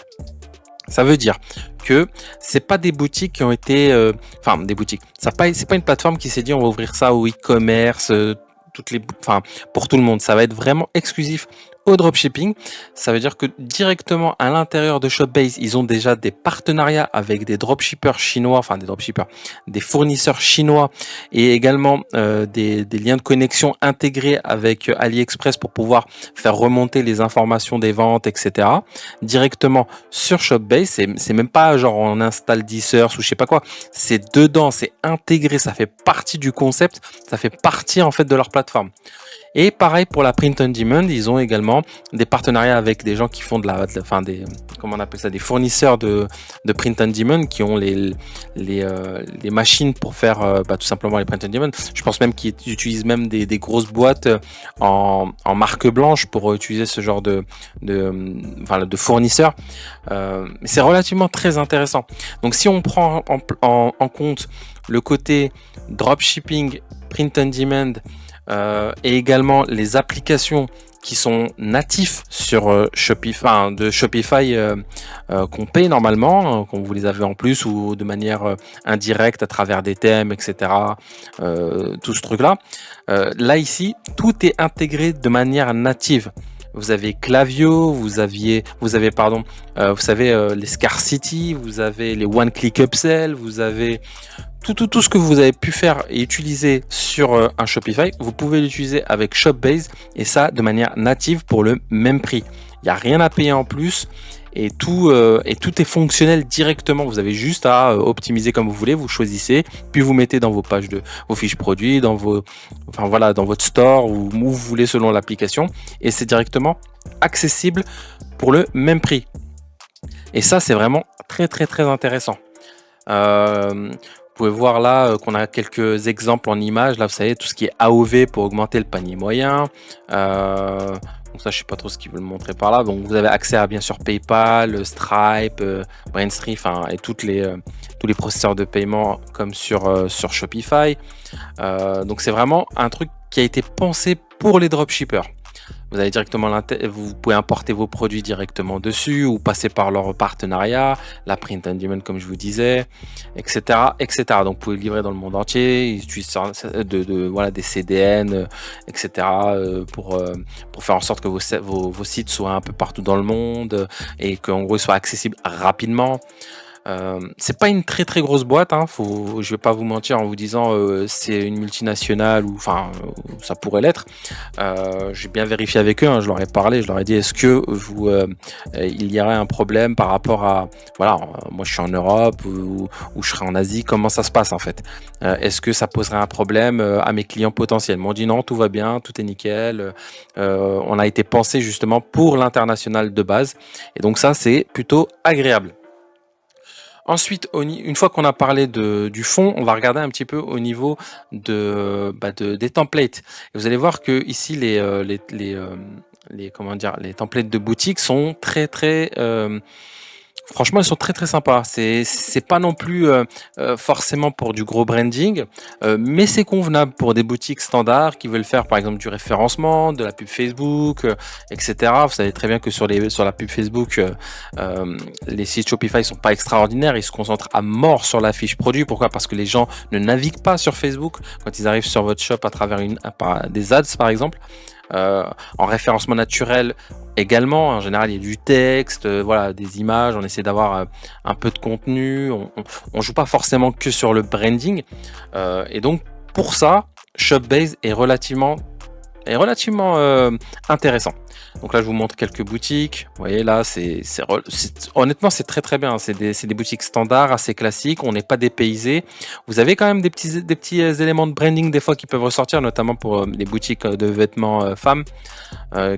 Ça veut dire que c'est pas des boutiques qui ont été, enfin des boutiques. C'est pas une plateforme qui s'est dit on va ouvrir ça au e-commerce, pour tout le monde. Ça va être vraiment exclusif au dropshipping. Ça veut dire que directement à l'intérieur de Shopbase, ils ont déjà des partenariats avec des dropshippers chinois, des fournisseurs chinois, et également des liens de connexion intégrés avec AliExpress pour pouvoir faire remonter les informations des ventes, etc. directement sur Shopbase. C'est même pas genre on installe 10 heures ou je sais pas quoi. C'est dedans, c'est intégré, ça fait partie du concept, ça fait partie en fait de leur plateforme. Et pareil pour la print on demand, ils ont également des partenariats avec des gens qui font comment on appelle ça, des fournisseurs de print on demand qui ont les machines pour faire tout simplement les print on demand. Je pense même qu'ils utilisent même des grosses boîtes en marque blanche pour utiliser ce genre de fournisseurs. C'est relativement très intéressant. Donc si on prend en compte le côté dropshipping, print on demand, et également les applications qui sont natifs sur Shopify qu'on paye normalement, quand vous les avez en plus ou de manière indirecte à travers des thèmes, etc. Tout ce truc-là. Là ici, tout est intégré de manière native. Vous avez Klaviyo, vous savez les Scarcity, vous avez les One Click Upsell, vous avez tout ce que vous avez pu faire et utiliser sur un Shopify, vous pouvez l'utiliser avec Shopbase, et ça de manière native pour le même prix. Il n'y a rien à payer en plus, et tout est fonctionnel directement. Vous avez juste à optimiser comme vous voulez, vous choisissez, puis vous mettez dans vos pages vos fiches produits, dans votre store ou où vous voulez selon l'application, et c'est directement accessible pour le même prix. Et ça, c'est vraiment très, très, très intéressant. Vous pouvez voir là qu'on a quelques exemples en images. Là, vous savez, tout ce qui est AOV pour augmenter le panier moyen. Donc ça, je sais pas trop ce qu'ils veulent montrer par là. Donc vous avez accès à bien sûr PayPal, Stripe, Braintree, enfin et tous les processeurs de paiement comme sur Shopify. Donc c'est vraiment un truc qui a été pensé pour les dropshippers. Vous avez directement vous pouvez importer vos produits directement dessus ou passer par leur partenariat, la print on demand comme je vous disais, etc., etc. Donc vous pouvez livrer dans le monde entier, ils utilisent voilà, des CDN, etc. Pour faire en sorte que vos sites soient un peu partout dans le monde et qu'en gros ils soient accessibles rapidement. C'est pas une très très grosse boîte, hein. Je vais pas vous mentir en vous disant c'est une multinationale ou enfin ça pourrait l'être. J'ai bien vérifié avec eux, hein, je leur ai parlé, je leur ai dit est-ce que il y aurait un problème par rapport à voilà, moi je suis en Europe ou je serai en Asie, comment ça se passe en fait? Est-ce que ça poserait un problème à mes clients potentiels? Ils m'ont dit non, tout va bien, tout est nickel. On a été pensé justement pour l'international de base et donc ça c'est plutôt agréable. Ensuite, une fois qu'on a parlé du fond, on va regarder un petit peu au niveau des templates. Et vous allez voir que ici comment dire, les templates de boutique sont très très franchement, ils sont très très sympas. C'est pas non plus forcément pour du gros branding, mais c'est convenable pour des boutiques standards qui veulent faire par exemple du référencement, de la pub Facebook, etc. Vous savez très bien que sur la pub Facebook, les sites Shopify sont pas extraordinaires. Ils se concentrent à mort sur la fiche produit. Pourquoi? Parce que les gens ne naviguent pas sur Facebook quand ils arrivent sur votre shop à travers des ads par exemple. En référencement naturel également, en général il y a du texte, voilà, des images, on essaie d'avoir un peu de contenu, on joue pas forcément que sur le branding, et donc pour ça Shopbase est relativement intéressant. Donc là je vous montre quelques boutiques, vous voyez là honnêtement c'est très très bien, c'est des boutiques standards assez classiques, on n'est pas dépaysé. Vous avez quand même des petits éléments de branding des fois qui peuvent ressortir, notamment pour les boutiques de vêtements femmes,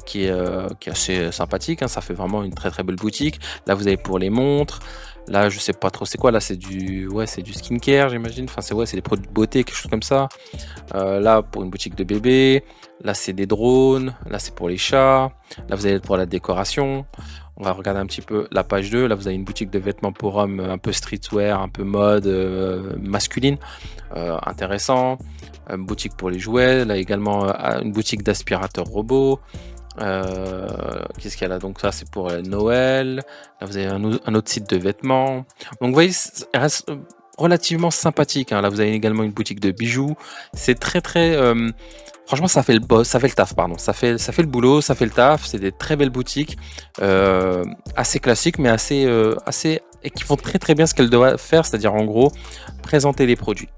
qui est assez sympathique, hein, ça fait vraiment une très très belle boutique. Là vous avez pour les montres. Là, je sais pas trop c'est quoi. Là, c'est du skincare, j'imagine. Enfin, c'est des produits de beauté, quelque chose comme ça. Là, pour une boutique de bébé. Là, c'est des drones. Là, c'est pour les chats. Là, vous allez pour la décoration. On va regarder un petit peu la page 2. Là, vous avez une boutique de vêtements pour hommes, un peu streetwear, un peu mode masculine. Intéressant. Boutique pour les jouets. Là, également, une boutique d'aspirateurs robots. Qu'est-ce qu'il y a là? Donc ça c'est pour Noël. Là vous avez un autre site de vêtements. Donc vous voyez, ça reste relativement sympathique, hein. Là vous avez également une boutique de bijoux. C'est très très franchement ça fait le taf, pardon. Ça fait le boulot, ça fait le taf. C'est des très belles boutiques, assez classiques mais assez et qui font très très bien ce qu'elles doivent faire, c'est-à-dire en gros présenter les produits.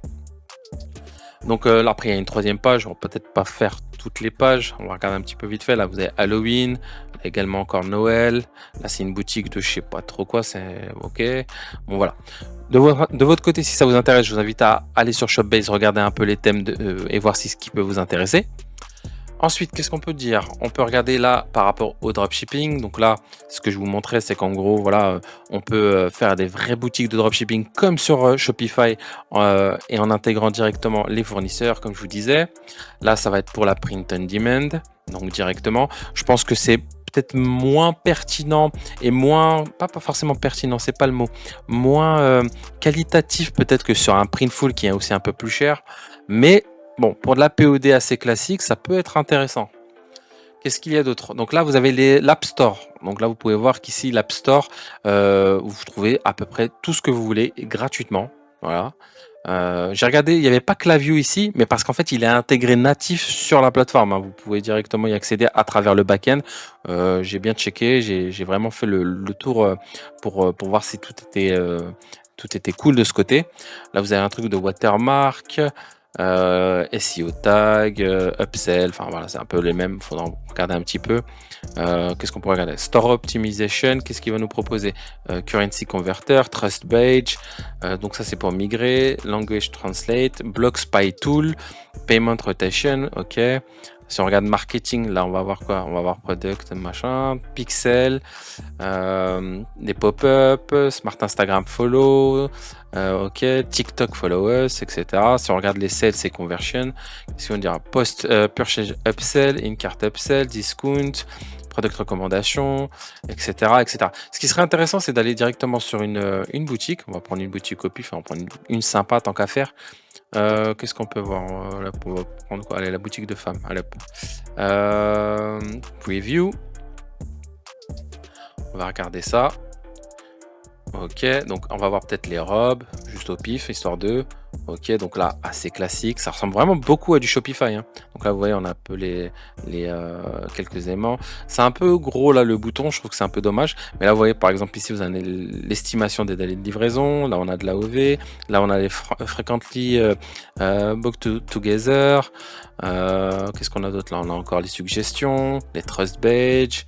Donc là après il y a une troisième page, on va peut-être pas faire toutes les pages, on va regarder un petit peu vite fait. Là vous avez Halloween, également encore Noël. Là c'est une boutique de je sais pas trop quoi, c'est ok. Bon voilà. De votre côté, si ça vous intéresse, je vous invite à aller sur Shopbase, regarder un peu les thèmes et voir si ce qui peut vous intéresser. Ensuite, qu'est-ce qu'on peut dire? On peut regarder là par rapport au dropshipping. Donc là, ce que je vous montrais, c'est qu'en gros, voilà, on peut faire des vraies boutiques de dropshipping comme sur Shopify et en intégrant directement les fournisseurs, comme je vous disais. Là, ça va être pour la print on demand, donc directement. Je pense que c'est peut-être moins pertinent et pas forcément pertinent, c'est pas le mot, moins qualitatif peut-être que sur un Printful qui est aussi un peu plus cher, mais bon, pour de la POD assez classique, ça peut être intéressant. Qu'est-ce qu'il y a d'autre? Donc là, vous avez l'App Store. Donc là, vous pouvez voir qu'ici, l'App Store, vous trouvez à peu près tout ce que vous voulez gratuitement. Voilà. J'ai regardé, il n'y avait pas Klaviyo ici, mais parce qu'en fait, il est intégré natif sur la plateforme, hein. Vous pouvez directement y accéder à travers le back-end. J'ai bien checké, j'ai vraiment fait le tour pour voir si tout était cool de ce côté. Là, vous avez un truc de watermark. SEO tag, upsell, enfin voilà, c'est un peu les mêmes, il faudra regarder un petit peu. Qu'est-ce qu'on pourrait regarder? Store Optimization, qu'est-ce qu'il va nous proposer? Currency Converter, Trust Badge, donc ça c'est pour migrer, Language Translate, Block Spy Tool, Payment Rotation, ok. Si on regarde marketing, là, on va voir quoi? On va voir product, machin, pixel, des pop-up, smart Instagram follow, ok, TikTok follow us, etc. Si on regarde les sales et conversion, qu'est-ce qu'on dira? Post purchase upsell, in-cart upsell, discount, product recommandation, etc., etc. Ce qui serait intéressant, c'est d'aller directement sur une boutique. On va prendre une boutique au pif, on va prendre une sympa tant qu'à faire. Qu'est-ce qu'on peut voir? Là, on va prendre quoi? Allez, la boutique de femmes. Allez, hop. Preview. On va regarder ça. Ok, donc on va voir peut-être les robes, juste au pif, histoire de... Ok, donc là, assez classique. Ça ressemble vraiment beaucoup à du Shopify, hein. Donc là, vous voyez, on a un peu les quelques aimants. C'est un peu gros, là, le bouton. Je trouve que c'est un peu dommage. Mais là, vous voyez, par exemple, ici, vous avez l'estimation des délais de livraison. Là, on a de l'AOV. Là, on a les frequently booked together. Qu'est-ce qu'on a d'autre? Là, on a encore les suggestions, les trust badge,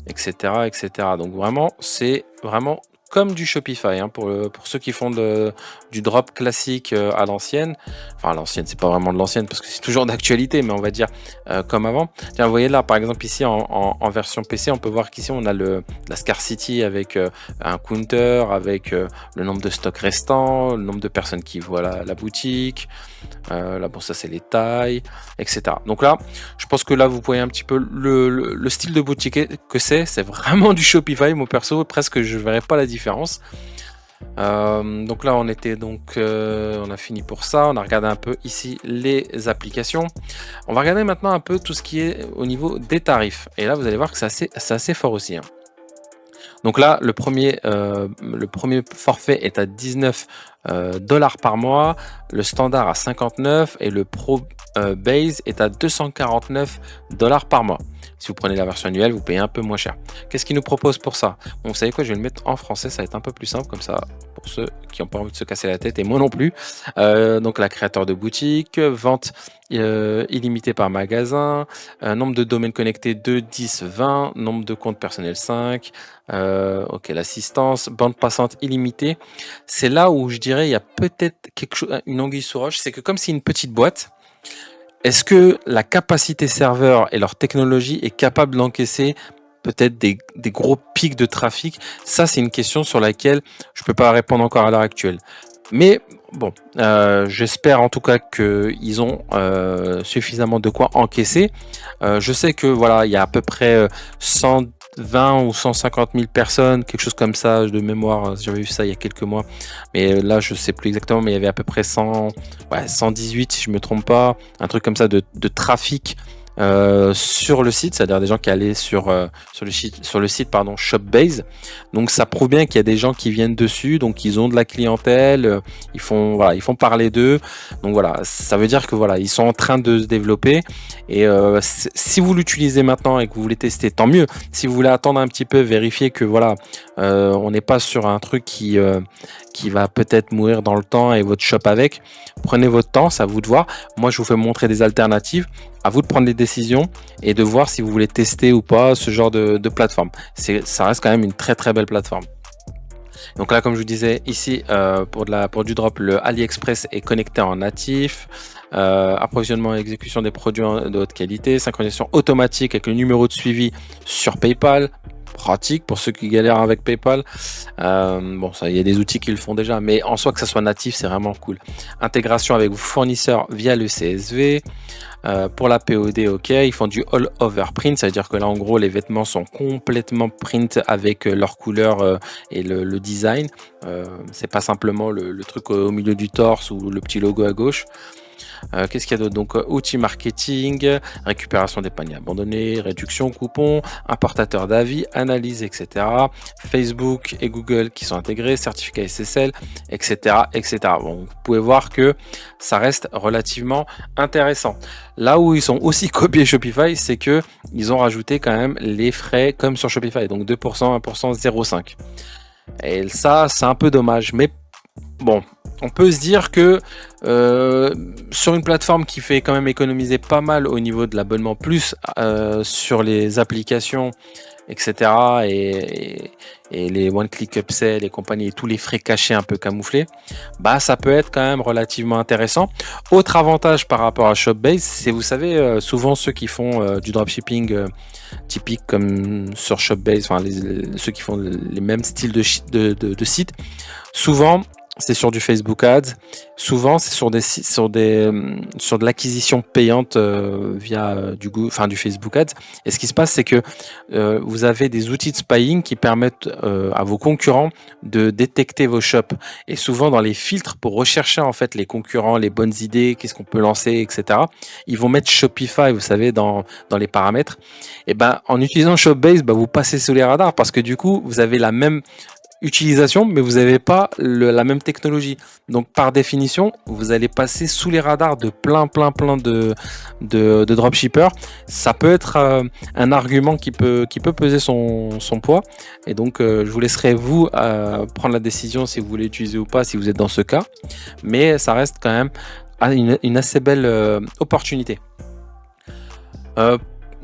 etc., etc. Donc vraiment, c'est vraiment comme du Shopify, hein, pour ceux qui font du drop classique à l'ancienne. Enfin, à l'ancienne, c'est pas vraiment de l'ancienne parce que c'est toujours d'actualité, mais on va dire comme avant. Tiens, vous voyez là, par exemple, ici en version PC, on peut voir qu'ici on a la scarcity avec un counter, avec le nombre de stocks restants, le nombre de personnes qui voient la boutique. Là, bon, ça c'est les tailles, etc. Donc là, je pense que là, vous voyez un petit peu le style de boutique que c'est vraiment du Shopify. Moi perso, presque je verrais pas la différence. Donc là, on a fini pour ça. On a regardé un peu ici les applications. On va regarder maintenant un peu tout ce qui est au niveau des tarifs. Et là, vous allez voir que c'est assez fort aussi, hein. Donc là, le premier forfait est à 19 dollars par mois, le standard à 59 et le Pro Base est à 249 dollars par mois. Si vous prenez la version annuelle, vous payez un peu moins cher. Qu'est-ce qu'il nous propose pour ça? Bon, vous savez quoi, je vais le mettre en français, ça va être un peu plus simple comme ça pour ceux qui n'ont pas envie de se casser la tête et moi non plus. Donc la créateur de boutique, vente illimitée par magasin, nombre de domaines connectés 2, 10, 20, nombre de comptes personnels 5, ok, l'assistance, bande passante illimitée. C'est là où je dirais il y a peut-être quelque chose, une anguille sous roche, c'est que comme c'est une petite boîte, est-ce que la capacité serveur et leur technologie est capable d'encaisser peut-être des gros pics de trafic? Ça, c'est une question sur laquelle je peux pas répondre encore à l'heure actuelle. Mais bon, j'espère en tout cas qu'ils ont suffisamment de quoi encaisser. Je sais que voilà, il y a à peu près 120 ou 150 000 personnes, quelque chose comme ça de mémoire. J'avais vu ça il y a quelques mois, mais là je sais plus exactement. Mais il y avait à peu près 118 si je me trompe pas, un truc comme ça de trafic sur le site, c'est-à-dire des gens qui allaient sur le site pardon, Shopbase. Donc ça prouve bien qu'il y a des gens qui viennent dessus, donc ils ont de la clientèle, ils font parler d'eux. Donc voilà, ça veut dire que voilà, ils sont en train de se développer. Et si vous l'utilisez maintenant et que vous voulez tester, tant mieux. Si vous voulez attendre un petit peu, vérifier que voilà, on n'est pas sur un truc qui va peut-être mourir dans le temps et votre shop avec. Prenez votre temps, c'est à vous de voir. Moi, je vous fais montrer des alternatives. À vous de prendre des décisions et de voir si vous voulez tester ou pas ce genre de plateforme. Ça reste quand même une très très belle plateforme. Donc là, comme je vous disais, ici, pour du drop, le AliExpress est connecté en natif. Approvisionnement et exécution des produits de haute qualité. Synchronisation automatique avec le numéro de suivi sur PayPal. Pratique pour ceux qui galèrent avec PayPal. Bon, ça, il y a des outils qui le font déjà, mais en soi que ça soit natif, c'est vraiment cool. Intégration avec vos fournisseurs via le CSV. Pour la POD, ok, ils font du all over print, ça veut dire que là en gros les vêtements sont complètement print avec leur couleur et le design. C'est pas simplement le truc au milieu du torse ou le petit logo à gauche. Qu'est-ce qu'il y a d'autre? Donc outils marketing, récupération des paniers abandonnés, réduction coupons, importateur d'avis, analyse, etc. Facebook et Google qui sont intégrés, certificat SSL, etc., etc. Bon, vous pouvez voir que ça reste relativement intéressant. Là où ils sont aussi copiés Shopify, c'est que ils ont rajouté quand même les frais comme sur Shopify, donc 2%, 1%, 0,5. Et ça, c'est un peu dommage, mais bon, on peut se dire que sur une plateforme qui fait quand même économiser pas mal au niveau de l'abonnement, plus sur les applications etc. Et les one-click upsell et compagnie, et tous les frais cachés un peu camouflés, bah ça peut être quand même relativement intéressant. Autre avantage par rapport à Shopbase, c'est, vous savez, souvent ceux qui font du dropshipping typique comme sur Shopbase, enfin ceux qui font les mêmes styles de sites, souvent c'est sur du Facebook Ads, souvent c'est sur sur de l'acquisition payante via du Facebook Ads. Et ce qui se passe, c'est que vous avez des outils de spying qui permettent à vos concurrents de détecter vos shops. Et souvent dans les filtres pour rechercher en fait les concurrents, les bonnes idées, qu'est-ce qu'on peut lancer, etc. Ils vont mettre Shopify, vous savez, dans les paramètres. Et ben en utilisant Shopbase, vous passez sous les radars parce que du coup vous avez la même utilisation, mais vous n'avez pas la même technologie. Donc, par définition, vous allez passer sous les radars de plein de dropshippers. Ça peut être un argument qui peut peser son poids. Et donc, je vous laisserai vous prendre la décision si vous voulez utiliser ou pas, si vous êtes dans ce cas. Mais ça reste quand même une assez belle opportunité.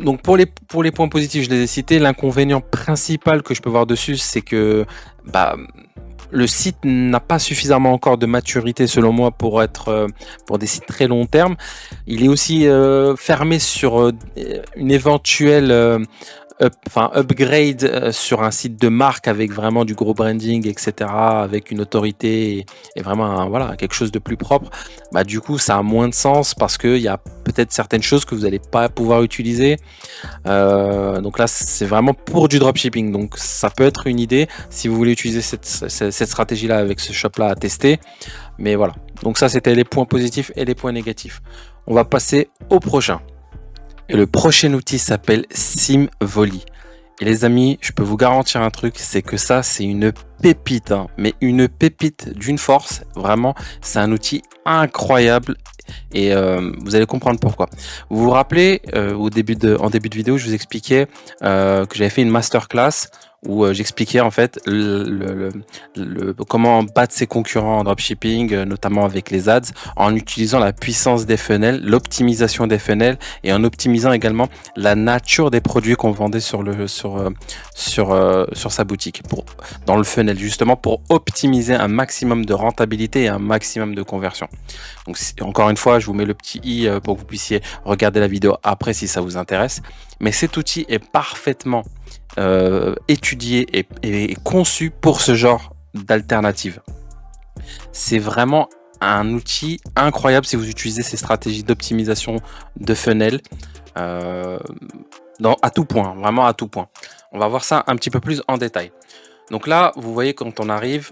Donc pour les points positifs, je les ai cités. L'inconvénient principal que je peux voir dessus, c'est que le site n'a pas suffisamment encore de maturité selon moi pour être pour des sites très long terme. Il est aussi fermé sur une éventuelle upgrade sur un site de marque avec vraiment du gros branding, etc., avec une autorité et vraiment voilà, quelque chose de plus propre. Du coup, ça a moins de sens parce qu'il y a peut-être certaines choses que vous n'allez pas pouvoir utiliser. Donc là, c'est vraiment pour du dropshipping. Donc ça peut être une idée si vous voulez utiliser cette stratégie-là avec ce shop-là à tester. Mais voilà. Donc ça, c'était les points positifs et les points négatifs. On va passer au prochain. Et le prochain outil s'appelle Symvoly. Et les amis, je peux vous garantir un truc, c'est que ça, c'est une pépite, mais une pépite d'une force. Vraiment, c'est un outil incroyable et vous allez comprendre pourquoi. Vous vous rappelez, en début de vidéo, je vous expliquais que j'avais fait une masterclass où j'expliquais en fait comment battre ses concurrents en dropshipping, notamment avec les ads, en utilisant la puissance des funnels, l'optimisation des funnels et en optimisant également la nature des produits qu'on vendait sur sa boutique, dans le funnel, justement pour optimiser un maximum de rentabilité et un maximum de conversion. Donc encore une fois, je vous mets le petit i pour que vous puissiez regarder la vidéo après si ça vous intéresse. Mais cet outil est parfaitement étudié et conçu pour ce genre d'alternative. C'est vraiment un outil incroyable si vous utilisez ces stratégies d'optimisation de funnel à tout point, vraiment à tout point. On va voir ça un petit peu plus en détail. Donc là, vous voyez quand on arrive,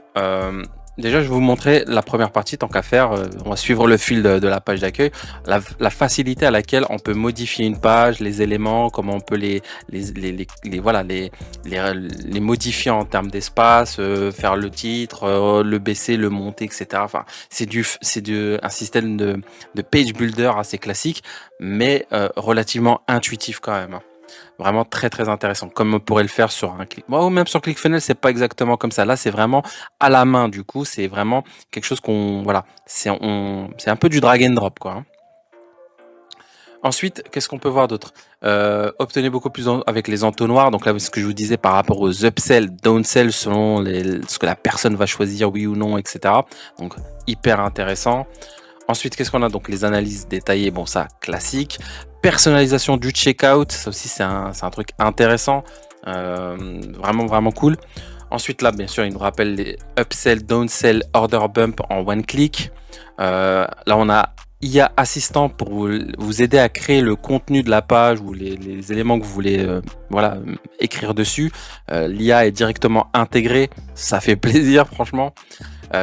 déjà je vais vous montrer la première partie, tant qu'à faire, on va suivre le fil de la page d'accueil, la facilité à laquelle on peut modifier une page, les éléments, comment on peut les modifier en termes d'espace, faire le titre, le baisser, le monter, etc. Enfin, c'est un système de page builder assez classique, mais relativement intuitif quand même. Vraiment très très intéressant, comme on pourrait le faire sur un clic. Ou même sur ClickFunnels, c'est pas exactement comme ça. Là, c'est vraiment à la main. Du coup, c'est vraiment quelque chose c'est un peu du drag and drop, quoi. Ensuite, qu'est-ce qu'on peut voir d'autre? Obtenez beaucoup plus avec les entonnoirs. Donc là, ce que je vous disais par rapport aux upsell, downsell, selon ce que la personne va choisir, oui ou non, etc. Donc hyper intéressant. Ensuite, qu'est-ce qu'on a? Donc les analyses détaillées, bon ça, classique. Personnalisation du checkout, ça aussi c'est un truc intéressant, vraiment cool. Ensuite là, bien sûr, il nous rappelle les upsell, downsell, order bump en one click. Là, on a IA assistant pour vous aider à créer le contenu de la page ou les éléments que vous voulez écrire dessus. L'IA est directement intégrée, ça fait plaisir franchement.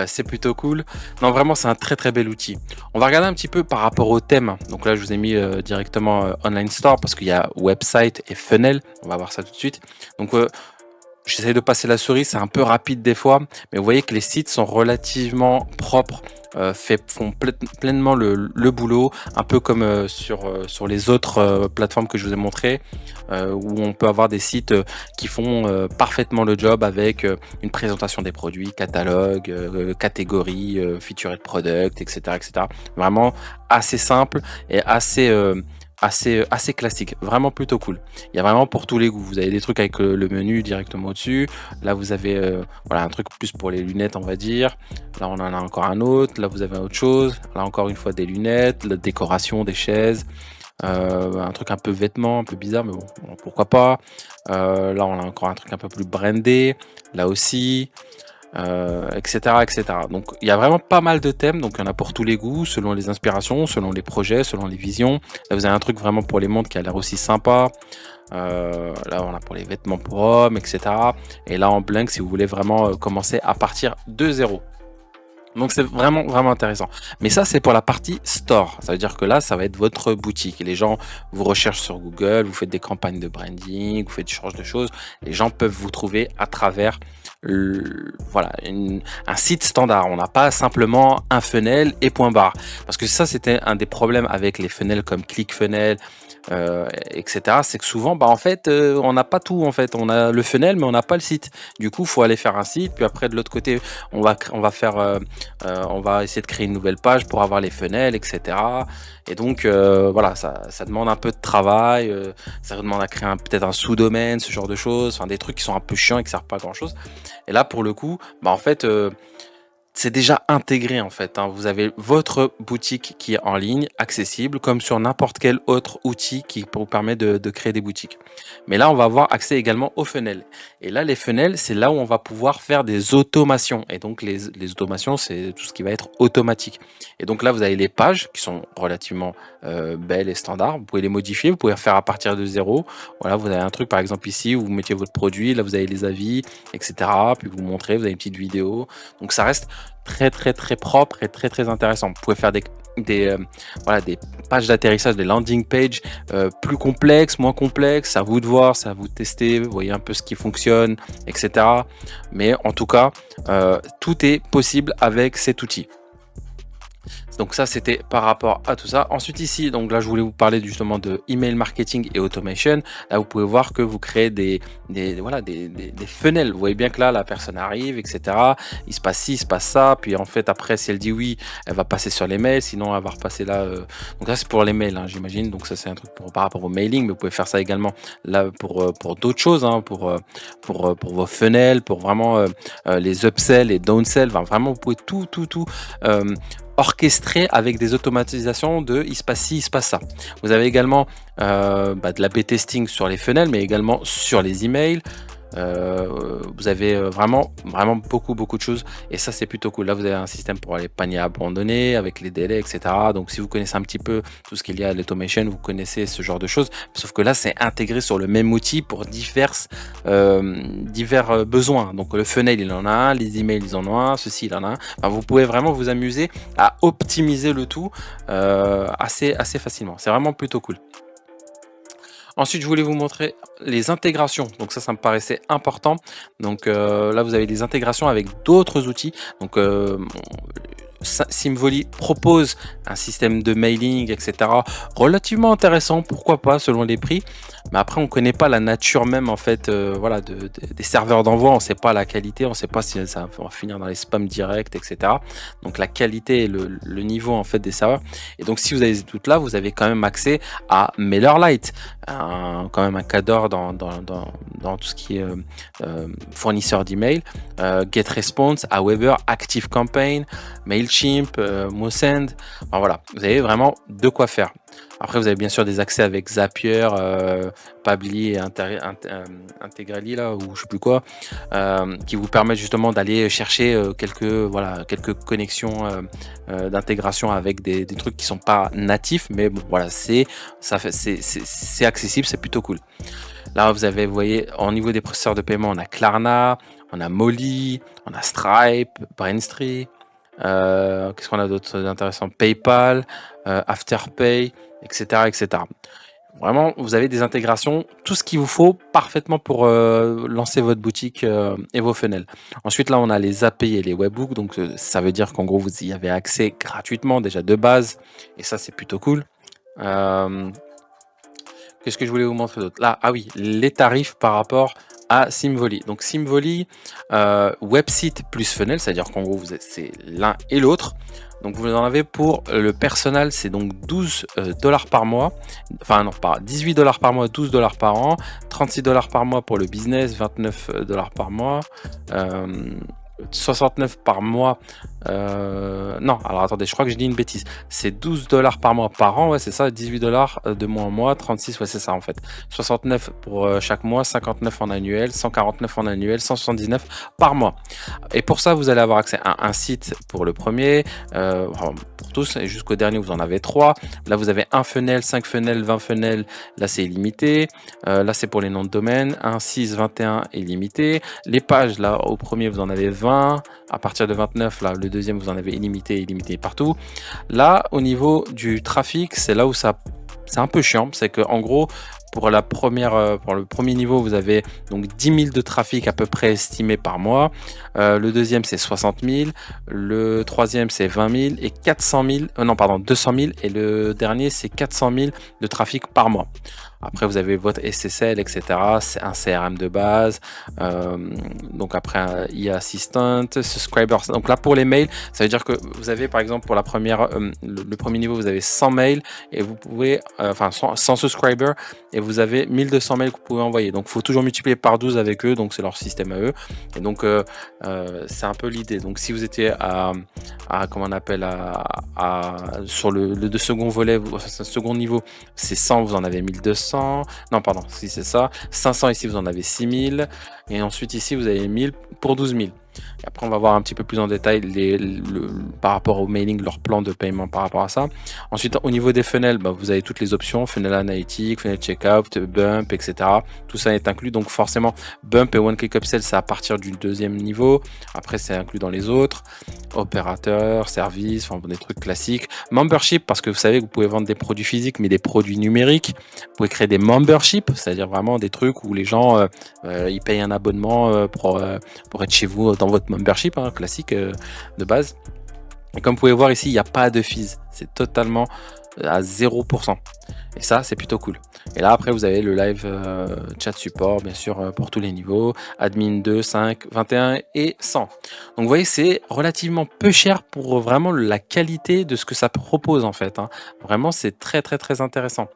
C'est plutôt cool. Non, vraiment, c'est un très très bel outil. On va regarder un petit peu par rapport au thème. Donc là, je vous ai mis directement Online Store parce qu'il y a website et funnel. On va voir ça tout de suite. Donc, j'essaie de passer la souris, c'est un peu rapide des fois, mais vous voyez que les sites sont relativement propres, font pleinement le boulot, un peu comme sur les autres plateformes que je vous ai montré, où on peut avoir des sites qui font parfaitement le job avec une présentation des produits, catalogue, catégorie, featured product, etc., etc. Vraiment assez simple et assez assez classique, vraiment plutôt cool. Il y a vraiment pour tous les goûts. Vous avez des trucs avec le menu directement au-dessus. Là, vous avez voilà, un truc plus pour les lunettes, on va dire. Là, on en a encore un autre. Là, vous avez autre chose. Là, encore une fois, des lunettes, la décoration, des chaises. Un truc un peu vêtements, un peu bizarre, mais bon, pourquoi pas. Là, on a encore un truc un peu plus brandé. Là aussi. Etc., etc. Donc il y a vraiment pas mal de thèmes, donc il y en a pour tous les goûts, selon les inspirations, selon les projets, selon les visions. Là vous avez un truc vraiment pour les montres qui a l'air aussi sympa. Là on a pour les vêtements pour hommes, etc. Et là en blank si vous voulez vraiment commencer à partir de zéro. Donc c'est vraiment vraiment intéressant. Mais ça c'est pour la partie store. Ça veut dire que là ça va être votre boutique. Et les gens vous recherchent sur Google, vous faites des campagnes de branding, vous faites ce genre de choses. Les gens peuvent vous trouver à travers voilà un site standard. On n'a pas simplement un funnel et point barre. Parce que ça c'était un des problèmes avec les funnels comme ClickFunnels, etc. C'est que souvent, bah en fait, on n'a pas tout en fait. On a le funnel, mais on n'a pas le site. Du coup, il faut aller faire un site. Puis après, de l'autre côté, on va essayer de créer une nouvelle page pour avoir les funnels, etc. Et donc, voilà, ça demande un peu de travail. Ça demande à créer peut-être un sous-domaine, ce genre de choses. Enfin, des trucs qui sont un peu chiants et qui servent pas à grand-chose. Et là, pour le coup, bah en fait, c'est déjà intégré en fait, hein. Vous avez votre boutique qui est en ligne, accessible, comme sur n'importe quel autre outil qui vous permet de créer des boutiques. Mais là, on va avoir accès également aux funnels. Et là, les funnels, c'est là où on va pouvoir faire des automations. Et donc, les automations, c'est tout ce qui va être automatique. Et donc là, vous avez les pages qui sont relativement belles et standards. Vous pouvez les modifier, vous pouvez faire à partir de zéro. Voilà, vous avez un truc, par exemple ici, où vous mettiez votre produit, là, vous avez les avis, etc. Puis vous montrez, vous avez une petite vidéo. Donc ça reste très très très propre et très très intéressant. Vous pouvez faire voilà, des pages d'atterrissage, des landing pages plus complexes, moins complexes, à vous de voir, c'est à vous de tester, vous voyez un peu ce qui fonctionne, etc. Mais en tout cas, tout est possible avec cet outil. Donc ça, c'était par rapport à tout ça. Ensuite ici, donc là, je voulais vous parler justement de email marketing et automation. Là, vous pouvez voir que vous créez voilà, des funnels. Vous voyez bien que là, la personne arrive, etc. Il se passe ci, il se passe ça. Puis en fait, après, si elle dit oui, elle va passer sur les mails. Sinon, elle va repasser là. Donc ça, c'est pour les mails, hein, j'imagine. Donc ça, c'est un truc par rapport au mailing. Mais vous pouvez faire ça également là pour d'autres choses, hein, pour vos funnels, pour vraiment les upsells et downsells. Enfin, vraiment, vous pouvez tout orchestré avec des automatisations de il se passe ci, il se passe ça. Vous avez également de l'A/B testing sur les funnels, mais également sur les emails. Vous avez vraiment beaucoup de choses et ça c'est plutôt cool. Là vous avez un système pour les paniers abandonnés avec les délais, etc. Donc si vous connaissez un petit peu tout ce qu'il y a à l'automation, vous connaissez ce genre de choses, sauf que là c'est intégré sur le même outil pour divers besoins. Donc le funnel il en a un, les emails ils en ont un, ceci il en a un. Enfin, vous pouvez vraiment vous amuser à optimiser le tout assez facilement. C'est vraiment plutôt cool. Ensuite, je voulais vous montrer les intégrations. Donc ça me paraissait important. Donc là, vous avez des intégrations avec d'autres outils. Donc Symvoly propose un système de mailing, etc. relativement intéressant, pourquoi pas, selon les prix. Mais après, on ne connaît pas la nature même en fait, voilà, des serveurs d'envoi. On ne sait pas la qualité, on ne sait pas si ça va finir dans les spams directs, etc. Donc la qualité et le niveau en fait des serveurs. Et donc si vous avez tout là, vous avez quand même accès à MailerLite, quand même un cadre dans tout ce qui est fournisseur d'email, GetResponse, Aweber, ActiveCampaign, Mailchimp, Mosend. Enfin, voilà, vous avez vraiment de quoi faire. Après, vous avez bien sûr des accès avec Zapier, Pabbly et Integrally, là, ou je sais plus quoi, qui vous permettent justement d'aller chercher quelques connexions d'intégration avec des trucs qui sont pas natifs, mais bon, voilà, c'est accessible, c'est plutôt cool. Là, vous voyez, au niveau des processeurs de paiement, on a Klarna, on a Molly, on a Stripe, Braintree. Qu'est-ce qu'on a d'autre d'intéressant? PayPal, Afterpay, etc. Vraiment, vous avez des intégrations, tout ce qu'il vous faut parfaitement pour lancer votre boutique et vos funnels. Ensuite, là, on a les API et les webhooks. Donc, ça veut dire qu'en gros, vous y avez accès gratuitement déjà de base. Et ça, c'est plutôt cool. Qu'est-ce que je voulais vous montrer d'autre? Là, ah oui, les tarifs par rapport à Symvoly. Donc Symvoly, website plus funnel, c'est-à-dire qu'en gros, c'est l'un et l'autre. Donc vous en avez pour le personnel, c'est donc 12 dollars par mois. Enfin non, pas 18 dollars par mois, 12 dollars par an, 36 dollars par mois pour le business, 29 dollars par mois. Euh, 69 par mois. Non, alors attendez, je crois que je dis une bêtise. C'est 12 dollars par mois par an, ouais, c'est ça, 18 dollars de mois en mois, 36, ouais, c'est ça en fait. 69 pour chaque mois, 59 en annuel, 149 en annuel, 179 par mois. Et pour ça, vous allez avoir accès à un site pour le premier, pour tous, et jusqu'au dernier, vous en avez 3. Là, vous avez un funnel, 5 funnels, 20 funnels, là, c'est illimité. Là, c'est pour les noms de domaine, 1, 6, 21 illimité. Les pages, là, au premier, vous en avez 20. À partir de 29, là, le deuxième, vous en avez illimité partout. Là, au niveau du trafic, c'est là où ça, c'est un peu chiant. C'est que, en gros, pour la première, pour le premier niveau, vous avez donc 10 000 de trafic à peu près estimé par mois. Le deuxième, c'est 60 000. Le troisième, c'est 20 000 et 400 000. Non, pardon, 200 000. Et le dernier, c'est 400 000 de trafic par mois. Après, vous avez votre SSL, etc. C'est un CRM de base. Donc après, un IA Assistant, Subscriber. Donc là, pour les mails, ça veut dire que vous avez, par exemple, pour la première, le premier niveau, vous avez 100 mails et vous pouvez, enfin, 100 subscribers et vous avez 1200 mails que vous pouvez envoyer. Donc, il faut toujours multiplier par 12 avec eux. Donc, c'est leur système à eux. Et donc, c'est un peu l'idée. Donc, si vous étiez comment on appelle, sur le second volet, second niveau, c'est 100, vous en avez 1200. Non, pardon, si c'est ça. 500 ici, vous en avez 6000. Et ensuite, ici, vous avez 1000 pour 12 000. Et après, on va voir un petit peu plus en détail par rapport au mailing, leur plan de paiement par rapport à ça. Ensuite, au niveau des funnels, vous avez toutes les options, funnel analytique, funnel checkout, bump, etc. Tout ça est inclus. Donc forcément, bump et one click upsell, c'est à partir du deuxième niveau. Après, c'est inclus dans les autres. Opérateur, service, enfin des trucs classiques. Membership, parce que vous savez que vous pouvez vendre des produits physiques, mais des produits numériques. Vous pouvez créer des memberships, c'est-à-dire vraiment des trucs où les gens ils payent un abonnement pour être chez vous dans votre membership classique de base. Et comme vous pouvez voir ici, il n'y a pas de fees. C'est totalement à 0%. Et ça, c'est plutôt cool. Et là, après, vous avez le live chat support, bien sûr, pour tous les niveaux. Admin 2, 5, 21 et 100. Donc, vous voyez, c'est relativement peu cher pour vraiment la qualité de ce que ça propose, en fait. Vraiment, c'est très, très, très intéressant.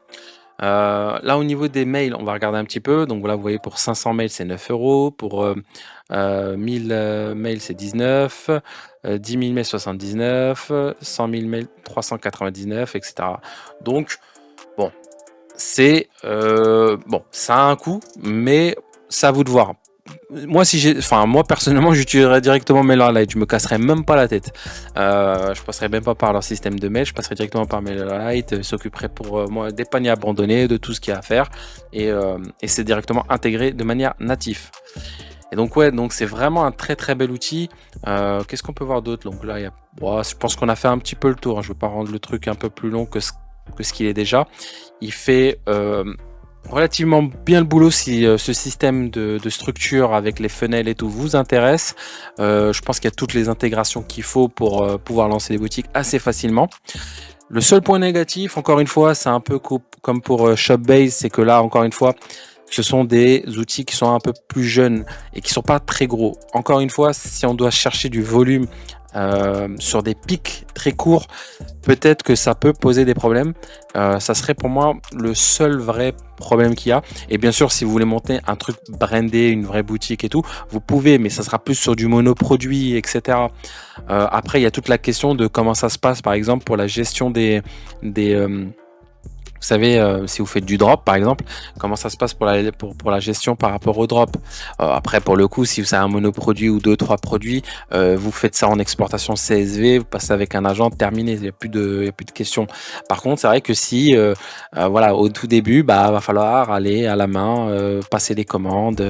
Là, au niveau des mails, on va regarder un petit peu. Donc là, vous voyez, pour 500 mails, c'est 9 €. Pour 1000 mails, c'est 19. 10 000 mails, 79. 100 000 mails, 399, etc. Donc, bon, c'est ça a un coût, mais c'est à vous de voir. Moi personnellement, j'utiliserais directement MailerLite. Je me casserais même pas la tête. Je passerais même pas par leur système de mail. Je passerais directement par MailerLite. S'occuperait pour moi des paniers abandonnés, de tout ce qu'il y a à faire, et c'est directement intégré de manière native. Et donc ouais, donc c'est vraiment un très très bel outil. Qu'est-ce qu'on peut voir d'autre? Donc là, je pense qu'on a fait un petit peu le tour. Je ne veux pas rendre le truc un peu plus long que ce qu'il est déjà. Il fait relativement bien le boulot si ce système de structure avec les funnels et tout vous intéresse. Je pense qu'il y a toutes les intégrations qu'il faut pour pouvoir lancer des boutiques assez facilement. Le seul point négatif, encore une fois, c'est un peu comme pour Shopbase, c'est que là, encore une fois, ce sont des outils qui sont un peu plus jeunes et qui sont pas très gros. Encore une fois, si on doit chercher du volume sur des pics très courts, peut-être que ça peut poser des problèmes. Ça serait pour moi le seul vrai problème qu'il y a. Et bien sûr, si vous voulez monter un truc brandé, une vraie boutique et tout, vous pouvez, mais ça sera plus sur du monoproduit, etc. Après, il y a toute la question de comment ça se passe, par exemple, pour la gestion vous savez, si vous faites du drop, par exemple, comment ça se passe pour la gestion par rapport au drop. Après, pour le coup, si vous avez un monoproduit ou 2-3 produits, vous faites ça en exportation CSV, vous passez avec un agent, terminé, il n'y a plus de questions. Par contre, c'est vrai que si, voilà, au tout début, va falloir aller à la main, passer les commandes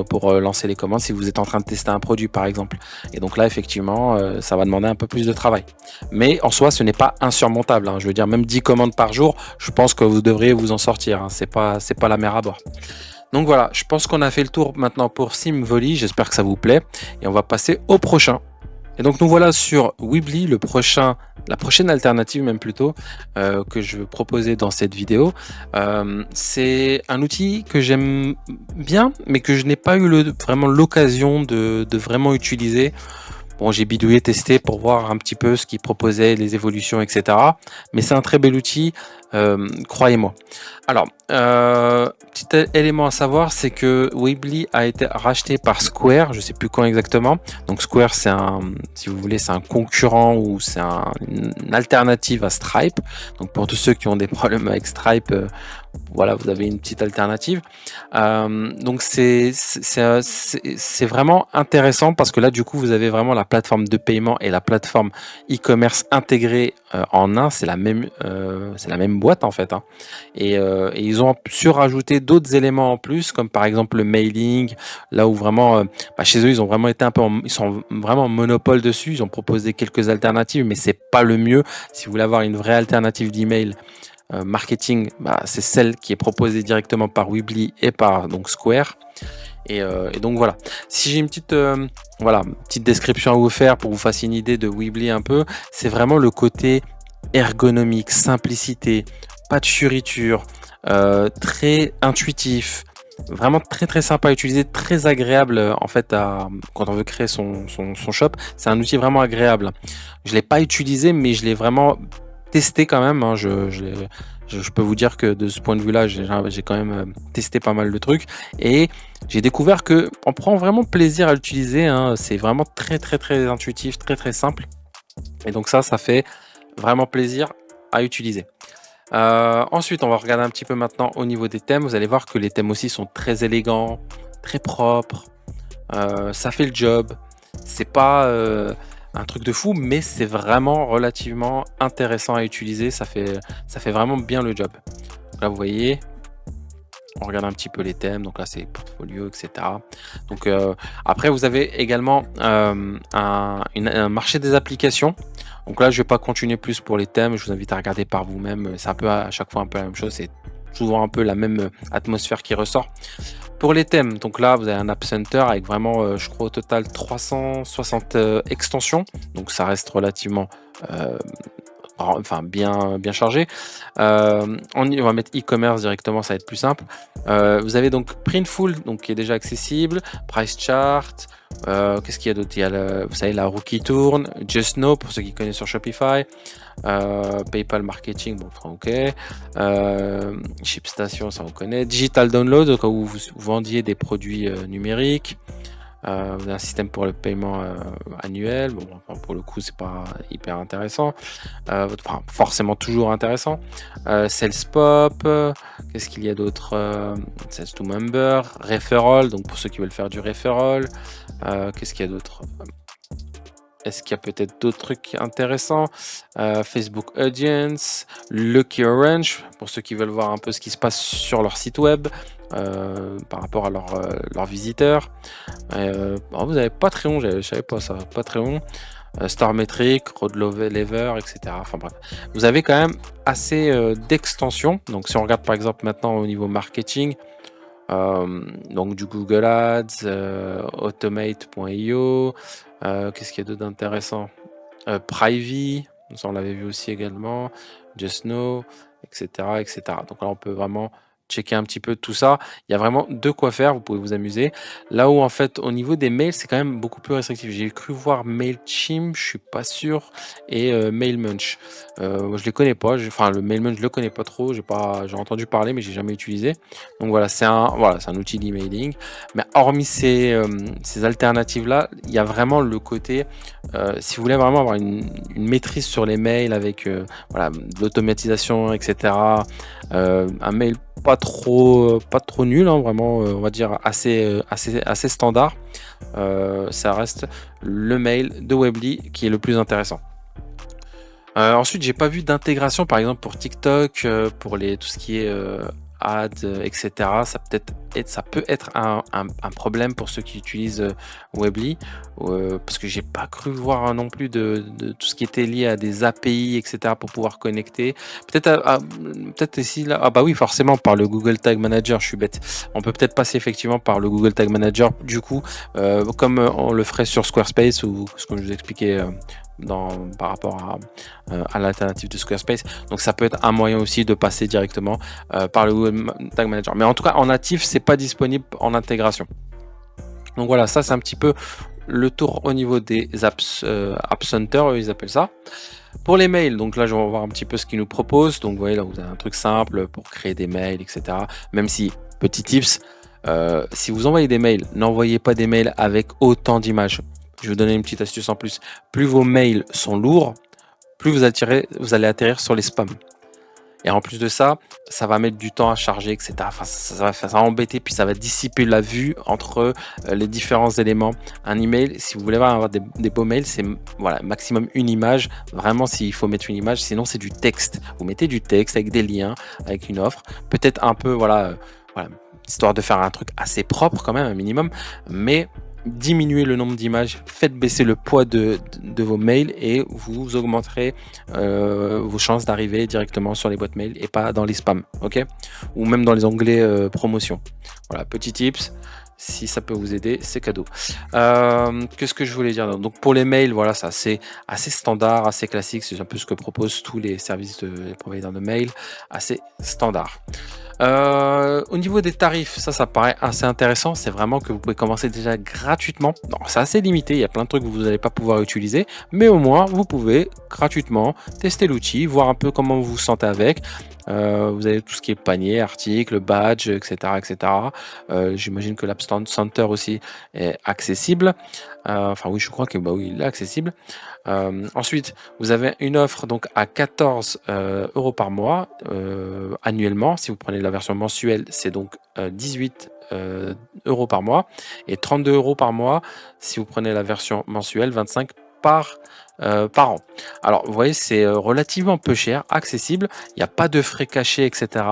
pour lancer les commandes si vous êtes en train de tester un produit, par exemple. Et donc là, effectivement, ça va demander un peu plus de travail. Mais en soi, ce n'est pas insurmontable. Je veux dire, même 10 commandes par jour, je pense que vous devriez vous en sortir. C'est pas la mer à boire. Donc voilà, je pense qu'on a fait le tour maintenant pour Symvoly. J'espère que ça vous plaît. Et on va passer au prochain. Et donc nous voilà sur Weebly, la prochaine alternative même plutôt que je veux proposer dans cette vidéo. C'est un outil que j'aime bien, mais que je n'ai pas eu vraiment l'occasion de vraiment utiliser. Bon, j'ai bidouillé, testé pour voir un petit peu ce qu'il proposait, les évolutions, etc. Mais c'est un très bel outil, croyez-moi. Alors, petit élément à savoir, c'est que Weebly a été racheté par Square, je sais plus quand exactement. Donc Square, c'est un, si vous voulez, c'est un concurrent ou c'est une alternative à Stripe. Donc pour tous ceux qui ont des problèmes avec Stripe, voilà, vous avez une petite alternative. Donc c'est vraiment intéressant parce que là, du coup, vous avez vraiment la plateforme de paiement et la plateforme e-commerce intégrée en un. C'est la même boîte en fait, hein. Et ils ont su rajouter d'autres éléments en plus, comme par exemple le mailing, là où vraiment, chez eux, ils ont vraiment été ils sont vraiment en monopole dessus. Ils ont proposé quelques alternatives, mais c'est pas le mieux. Si vous voulez avoir une vraie alternative d'email marketing, c'est celle qui est proposée directement par Weebly et par donc Square. Et donc voilà. Si j'ai une petite description à vous faire pour vous fassiez une idée de Weebly un peu, c'est vraiment le côté ergonomique, simplicité, pas de fioriture, très intuitif, vraiment très très sympa à utiliser, très agréable en fait quand on veut créer son shop. C'est un outil vraiment agréable. Je l'ai pas utilisé, mais je l'ai vraiment testé quand même, hein. Je peux vous dire que de ce point de vue-là, j'ai quand même testé pas mal de trucs et j'ai découvert que on prend vraiment plaisir à l'utiliser, hein. C'est vraiment très très très intuitif, très très simple. Et donc ça fait vraiment plaisir à utiliser. Ensuite, on va regarder un petit peu maintenant au niveau des thèmes. Vous allez voir que les thèmes aussi sont très élégants, très propres. Ça fait le job. C'est pas un truc de fou, mais c'est vraiment relativement intéressant à utiliser. Ça fait vraiment bien le job. Donc là, vous voyez, on regarde un petit peu les thèmes. Donc là, c'est portfolio, etc. Donc après, vous avez également un marché des applications. Donc là, je vais pas continuer plus pour les thèmes. Je vous invite à regarder par vous-même. C'est un peu à chaque fois un peu la même chose. C'est souvent un peu la même atmosphère qui ressort. Pour les thèmes, donc là, vous avez un App Center avec vraiment, je crois au total 360 extensions. Donc ça reste relativement bien chargé. On va mettre e-commerce directement, ça va être plus simple. Vous avez donc Printful, donc qui est déjà accessible, Price Chart. Qu'est-ce qu'il y a d'autre? Il y a vous savez, la Rookie Tourne, Just Know pour ceux qui connaissent sur Shopify, PayPal Marketing, bon, ok, ShipStation, ça on connaît, Digital Download au cas où vous vendiez des produits numériques. Vous avez un système pour le paiement annuel. Bon, pour le coup, c'est pas hyper intéressant. Forcément toujours intéressant. SalesPop. Qu'est-ce qu'il y a d'autre? Sales to Member. Referral. Donc pour ceux qui veulent faire du referral. Qu'est-ce qu'il y a d'autre? Est-ce qu'il y a peut-être d'autres trucs intéressants? Facebook Audience, Lucky Orange, pour ceux qui veulent voir un peu ce qui se passe sur leur site web par rapport à leurs visiteurs. Vous avez Patreon, je savais pas ça, Patreon, Starmetric, Roadlever, etc. Enfin bref, vous avez quand même assez d'extensions. Donc si on regarde par exemple maintenant au niveau marketing, donc du Google Ads, automate.io, qu'est-ce qu'il y a d'autre d'intéressant? Privy, ça on l'avait vu aussi également, Just Know, etc., etc. Donc là on peut vraiment checker un petit peu tout ça. Il y a vraiment de quoi faire, vous pouvez vous amuser. Là où en fait au niveau des mails c'est quand même beaucoup plus restrictif. J'ai cru voir Mailchimp, je suis pas sûr, et Mailmunch. Je les connais pas. Enfin le Mailmunch je le connais pas trop. J'ai entendu parler mais j'ai jamais utilisé. Donc voilà c'est un outil d'emailing. Mais hormis ces alternatives là, il y a vraiment le côté si vous voulez vraiment avoir une maîtrise sur les mails avec de l'automatisation, etc. Un mail pas trop nul, hein, vraiment, on va dire assez standard. Ça reste le mail de Weebly qui est le plus intéressant. Ensuite, j'ai pas vu d'intégration, par exemple pour TikTok, pour tout ce qui est ads, etc. Ça peut être un problème pour ceux qui utilisent Weebly, parce que j'ai pas cru voir non plus de tout ce qui était lié à des API, etc. pour pouvoir connecter. Peut-être ici là. Ah bah oui, forcément par le Google Tag Manager. Je suis bête. On peut peut-être passer effectivement par le Google Tag Manager. Du coup, comme on le ferait sur Squarespace ou ce que je vous expliquais. Par rapport à l'alternative de Squarespace. Donc ça peut être un moyen aussi de passer directement par le Google Tag Manager. Mais en tout cas, en natif, c'est pas disponible en intégration. Donc voilà, ça c'est un petit peu le tour au niveau des apps, App Center, ils appellent ça. Pour les mails, donc là, je vais voir un petit peu ce qu'ils nous proposent. Donc, vous voyez, là, vous avez un truc simple pour créer des mails, etc. Même si, petit tips, si vous envoyez des mails, n'envoyez pas des mails avec autant d'images. Je vais vous donner une petite astuce en plus. Plus vos mails sont lourds, plus vous allez atterrir sur les spams. Et en plus de ça, ça va mettre du temps à charger, etc. Enfin, ça va embêter, puis ça va dissiper la vue entre les différents éléments. Un email, si vous voulez avoir des beaux mails, c'est voilà, maximum une image. Vraiment, s'il faut mettre une image, sinon c'est du texte. Vous mettez du texte avec des liens, avec une offre. Peut-être un peu, voilà, histoire de faire un truc assez propre quand même, un minimum. Mais diminuez le nombre d'images, faites baisser le poids de vos mails et vous augmenterez vos chances d'arriver directement sur les boîtes mail et pas dans les spams, ok? Ou même dans les onglets promotion. Voilà, petit tips. Si ça peut vous aider, c'est cadeau. Qu'est-ce que je voulais dire? Donc pour les mails, voilà, ça c'est assez standard, assez classique. C'est un peu ce que proposent tous les services de les providers de mail, assez standard. Au niveau des tarifs, ça paraît assez intéressant. C'est vraiment que vous pouvez commencer déjà gratuitement. Non, c'est assez limité. Il y a plein de trucs que vous n'allez pas pouvoir utiliser, mais au moins vous pouvez gratuitement tester l'outil, voir un peu comment vous vous sentez avec. Vous avez tout ce qui est panier, article, badge, etc., etc. J'imagine que l'App Center aussi est accessible. Enfin oui, je crois que bah oui, il est accessible. Ensuite, vous avez une offre donc à 14 euros par mois annuellement. Si vous prenez la version mensuelle, c'est donc 18 euros par mois et 32 euros par mois si vous prenez la version mensuelle, 25 par an. Alors, vous voyez, c'est relativement peu cher, accessible, il n'y a pas de frais cachés, etc.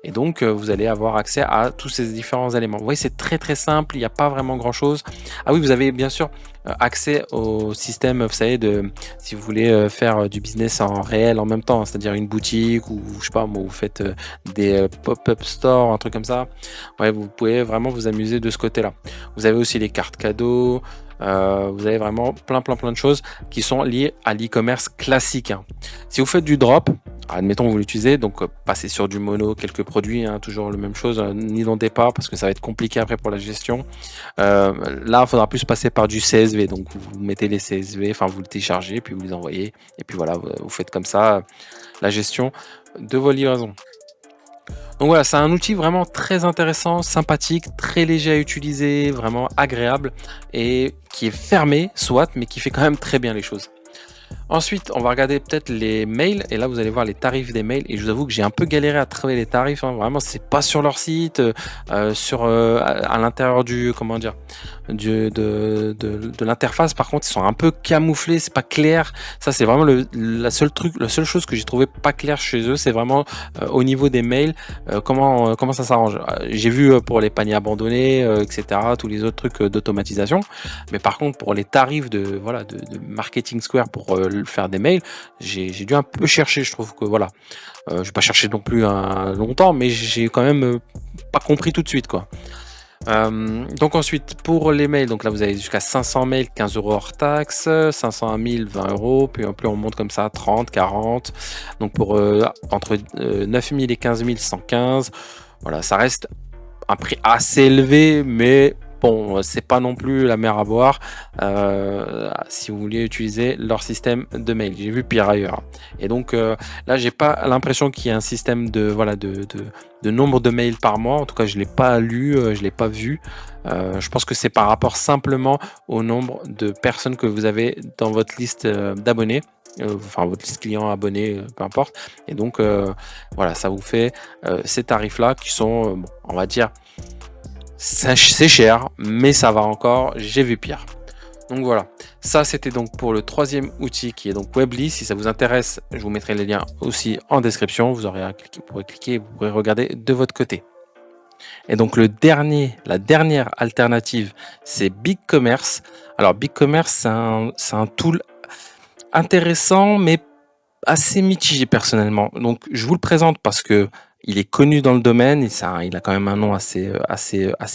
Et donc, vous allez avoir accès à tous ces différents éléments. Vous voyez, c'est très très simple, il n'y a pas vraiment grand-chose. Ah oui, vous avez bien sûr accès au système, vous savez, si vous voulez faire du business en réel en même temps, c'est-à-dire une boutique ou je sais pas, moi, vous faites des pop-up stores, un truc comme ça. Ouais, vous pouvez vraiment vous amuser de ce côté-là. Vous avez aussi les cartes cadeaux. Vous avez vraiment plein de choses qui sont liées à l'e-commerce classique, hein. Si vous faites du drop, admettons que vous l'utilisez, donc passez sur du mono, quelques produits, hein, toujours la même chose, n'inondez pas parce que ça va être compliqué après pour la gestion. Là, il faudra plus passer par du CSV, donc vous mettez les CSV, enfin vous le téléchargez, puis vous les envoyez, et puis voilà, vous faites comme ça la gestion de vos livraisons. Donc voilà, c'est un outil vraiment très intéressant, sympathique, très léger à utiliser, vraiment agréable et qui est fermé, soit, mais qui fait quand même très bien les choses. Ensuite, on va regarder peut-être les mails et là vous allez voir les tarifs des mails et je vous avoue que j'ai un peu galéré à trouver les tarifs, hein. Vraiment, c'est pas sur leur site, à l'intérieur du comment dire de l'interface. Par contre, ils sont un peu camouflés, c'est pas clair. Ça, c'est vraiment la seule chose que j'ai trouvé pas clair chez eux, c'est vraiment au niveau des mails, comment ça s'arrange. J'ai vu pour les paniers abandonnés, etc. Tous les autres trucs d'automatisation, mais par contre pour les tarifs de Marketing Square pour faire des mails, j'ai dû un peu chercher. Je trouve que voilà, je vais pas chercher non plus longtemps, mais j'ai quand même pas compris tout de suite quoi. Donc ensuite pour les mails, donc là vous avez jusqu'à 500 mails, 15 euros hors taxe, 500 à 1000, 20 euros, puis plus on monte comme ça, 30, 40. Donc pour entre 9000 et 15 000, 115. Voilà, ça reste un prix assez élevé, mais bon, c'est pas non plus la mer à boire si vous vouliez utiliser leur système de mail. J'ai vu pire ailleurs. Et donc là, j'ai pas l'impression qu'il y ait un système de nombre de mails par mois. En tout cas, je l'ai pas lu, je l'ai pas vu. Je pense que c'est par rapport simplement au nombre de personnes que vous avez dans votre liste d'abonnés. Enfin, votre liste client abonné, peu importe. Et donc, voilà, ça vous fait ces tarifs-là qui sont, bon, on va dire, c'est cher, mais ça va encore, j'ai vu pire. Donc voilà, ça c'était donc pour le troisième outil qui est donc Weebly. Si ça vous intéresse, je vous mettrai les liens aussi en description. Vous aurez à cliquer, vous pourrez cliquer, vous pourrez regarder de votre côté. Et donc la dernière alternative, c'est BigCommerce. Alors BigCommerce, c'est un tool intéressant, mais assez mitigé personnellement. Donc je vous le présente parce que il est connu dans le domaine et il a quand même un nom assez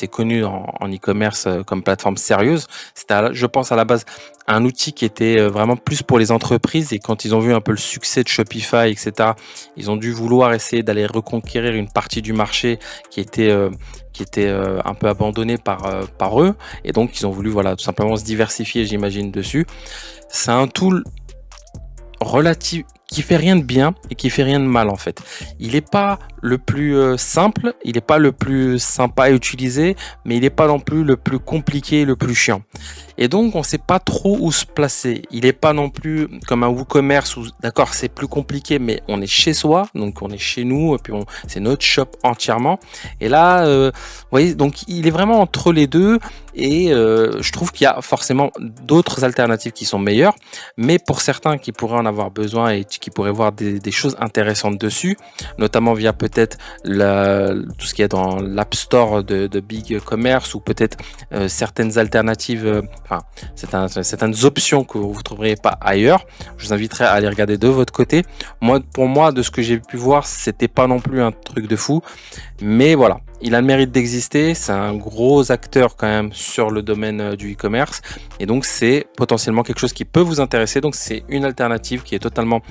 connu en e-commerce comme plateforme sérieuse. C'était, je pense, à la base un outil qui était vraiment plus pour les entreprises et quand ils ont vu un peu le succès de Shopify, etc., ils ont dû vouloir essayer d'aller reconquérir une partie du marché qui qui était un peu abandonné par eux, et donc ils ont voulu voilà tout simplement se diversifier, j'imagine, dessus. C'est un tool relatif qui fait rien de bien et qui fait rien de mal en fait. Il est pas le plus simple, il est pas le plus sympa à utiliser, mais il est pas non plus le plus compliqué, le plus chiant. Et donc on sait pas trop où se placer. Il est pas non plus comme un WooCommerce où d'accord c'est plus compliqué, mais on est chez soi, donc on est chez nous et puis c'est notre shop entièrement. Et là, vous voyez, donc il est vraiment entre les deux. Et je trouve qu'il y a forcément d'autres alternatives qui sont meilleures, mais pour certains qui pourraient en avoir besoin et qui pourraient voir des choses intéressantes dessus, notamment via peut-être tout ce qu'il y a dans l'App Store de Big Commerce, ou peut-être certaines alternatives, enfin certaines options que vous ne trouverez pas ailleurs, je vous inviterai à aller regarder de votre côté. Pour moi, de ce que j'ai pu voir, c'était pas non plus un truc de fou, mais voilà, il a le mérite d'exister. C'est un gros acteur quand même sur le domaine du e-commerce, et donc c'est potentiellement quelque chose qui peut vous intéresser. Donc c'est une alternative qui est totalement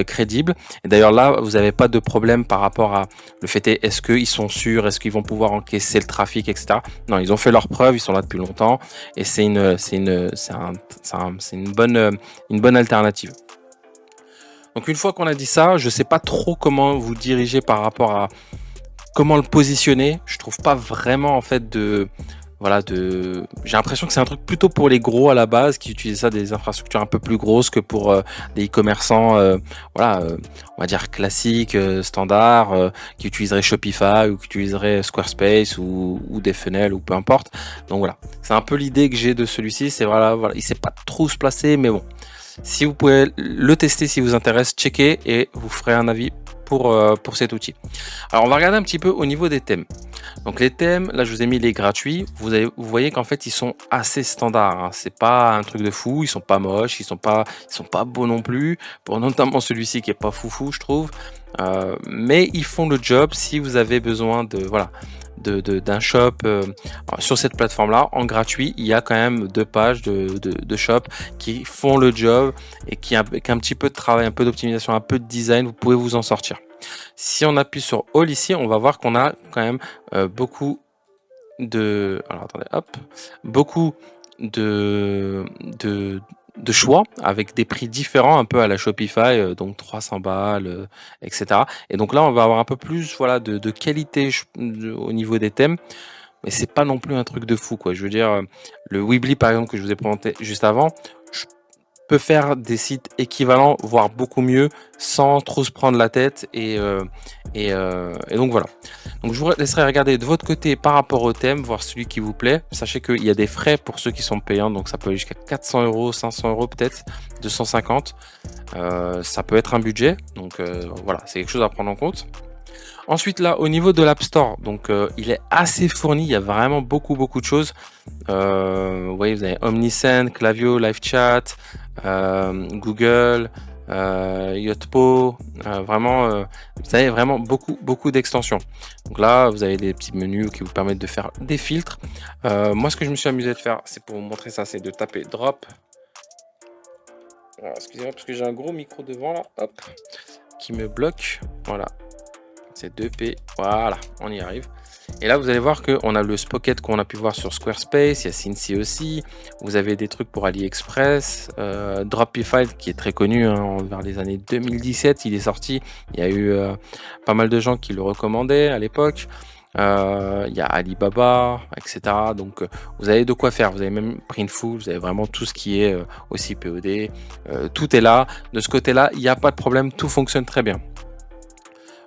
crédible. Et d'ailleurs là, vous n'avez pas de problème par rapport à le fait est-ce qu'ils sont sûrs, est-ce qu'ils vont pouvoir encaisser le trafic, etc. Non, ils ont fait leurs preuves, ils sont là depuis longtemps, et c'est une bonne alternative. Donc une fois qu'on a dit ça, je sais pas trop comment vous diriger par rapport à comment le positionner. Je trouve pas vraiment en fait j'ai l'impression que c'est un truc plutôt pour les gros à la base, qui utilisent ça, des infrastructures un peu plus grosses que pour des e-commerçants on va dire classiques, standards, qui utiliseraient Shopify ou qui utiliseraient Squarespace ou des funnels ou peu importe. Donc voilà, c'est un peu l'idée que j'ai de celui-ci. C'est voilà, il sait pas trop où se placer, mais bon, si vous pouvez le tester, si vous intéresse, checker et vous ferez un avis pour cet outil. Alors on va regarder un petit peu au niveau des thèmes. Donc les thèmes, là je vous ai mis les gratuits. Vous voyez qu'en fait ils sont assez standards, hein. C'est pas un truc de fou, ils sont pas moches, ils sont pas beaux non plus. Pour notamment celui-ci qui est pas foufou, je trouve. Mais ils font le job si vous avez besoin d'un shop sur cette plateforme là en gratuit. Il y a quand même 2 pages de shop qui font le job et qui avec un petit peu de travail, un peu d'optimisation, un peu de design, vous pouvez vous en sortir. Si on appuie sur All ici, on va voir qu'on a quand même beaucoup de choix avec des prix différents, un peu à la Shopify, donc 300 balles, etc. Et donc là on va avoir un peu plus de qualité au niveau des thèmes, mais c'est pas non plus un truc de fou quoi. Je veux dire, le Weebly par exemple que je vous ai présenté juste avant, je peux faire des sites équivalents, voire beaucoup mieux, sans trop se prendre la tête, et donc voilà. Donc je vous laisserai regarder de votre côté par rapport au thème, voir celui qui vous plaît. Sachez qu'il y a des frais pour ceux qui sont payants, donc ça peut aller jusqu'à 400 €, 500 € peut-être, 250. Ça peut être un budget, donc voilà, c'est quelque chose à prendre en compte. Ensuite là, au niveau de l'App Store, donc il est assez fourni, il y a vraiment beaucoup de choses. Vous voyez, vous avez Omnisend, Klaviyo, LiveChat, Google, Yotpo, vous avez vraiment beaucoup d'extensions. Donc là, vous avez des petits menus qui vous permettent de faire des filtres. Moi, ce que je me suis amusé de faire, c'est pour vous montrer ça, c'est de taper drop. Alors, excusez-moi parce que j'ai un gros micro devant là, hop, qui me bloque. Voilà, c'est 2P, voilà, on y arrive. Et là vous allez voir qu'on a le Spocket qu'on a pu voir sur Squarespace, il y a Cincy aussi, vous avez des trucs pour AliExpress, Dropify qui est très connu, hein, vers les années 2017 il est sorti, il y a eu pas mal de gens qui le recommandaient à l'époque. Il y a Alibaba, etc. Donc vous avez de quoi faire, vous avez même Printful, vous avez vraiment tout ce qui est aussi POD, tout est là. De ce côté là il n'y a pas de problème, tout fonctionne très bien.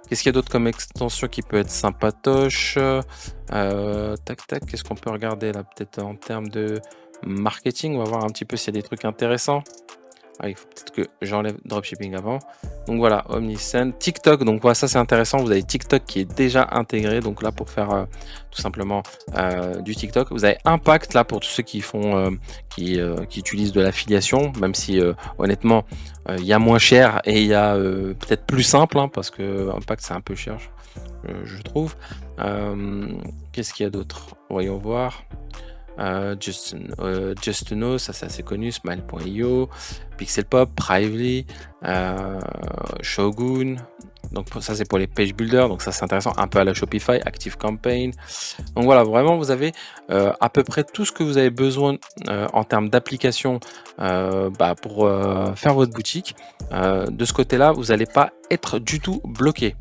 Qu'est-ce qu'il y a d'autre comme extension qui peut être sympatoche? Qu'est-ce qu'on peut regarder là, peut-être en termes de marketing? On va voir un petit peu s'il y a des trucs intéressants. Ah, il faut peut-être que j'enlève dropshipping avant. Donc voilà, Omnisend, TikTok. Donc voilà, ça c'est intéressant. Vous avez TikTok qui est déjà intégré. Donc là, pour faire tout simplement du TikTok, vous avez Impact là pour tous ceux qui font, qui utilisent de l'affiliation. Même si honnêtement, il y a moins cher et il y a peut-être plus simple, hein, parce que Impact c'est un peu cher, je trouve. Qu'est-ce qu'il y a d'autre? Voyons voir. Just to Know, ça c'est assez connu, Smile.io, Pixel Pop, Prively, Shogun, Donc ça c'est pour les page builders, donc ça c'est intéressant, un peu à la Shopify, Active Campaign. Donc voilà, vraiment vous avez à peu près tout ce que vous avez besoin en termes d'application pour faire votre boutique. De ce côté-là, vous n'allez pas être du tout bloqué.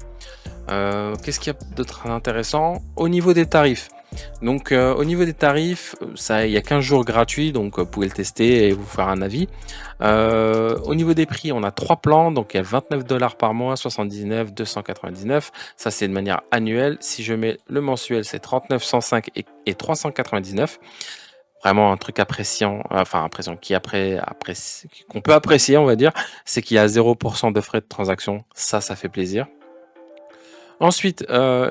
Qu'est-ce qu'il y a d'autre intéressant au niveau des tarifs? Donc au niveau des tarifs, ça, il y a 15 jours gratuits, donc vous pouvez le tester et vous faire un avis. Au niveau des prix, on a 3 plans, donc il y a 29 $ par mois, 79, 299. Ça, c'est de manière annuelle. Si je mets le mensuel, c'est 39, 105 et 399. Vraiment un truc qu'on peut apprécier, on va dire, c'est qu'il y a 0% de frais de transaction. Ça fait plaisir. Ensuite,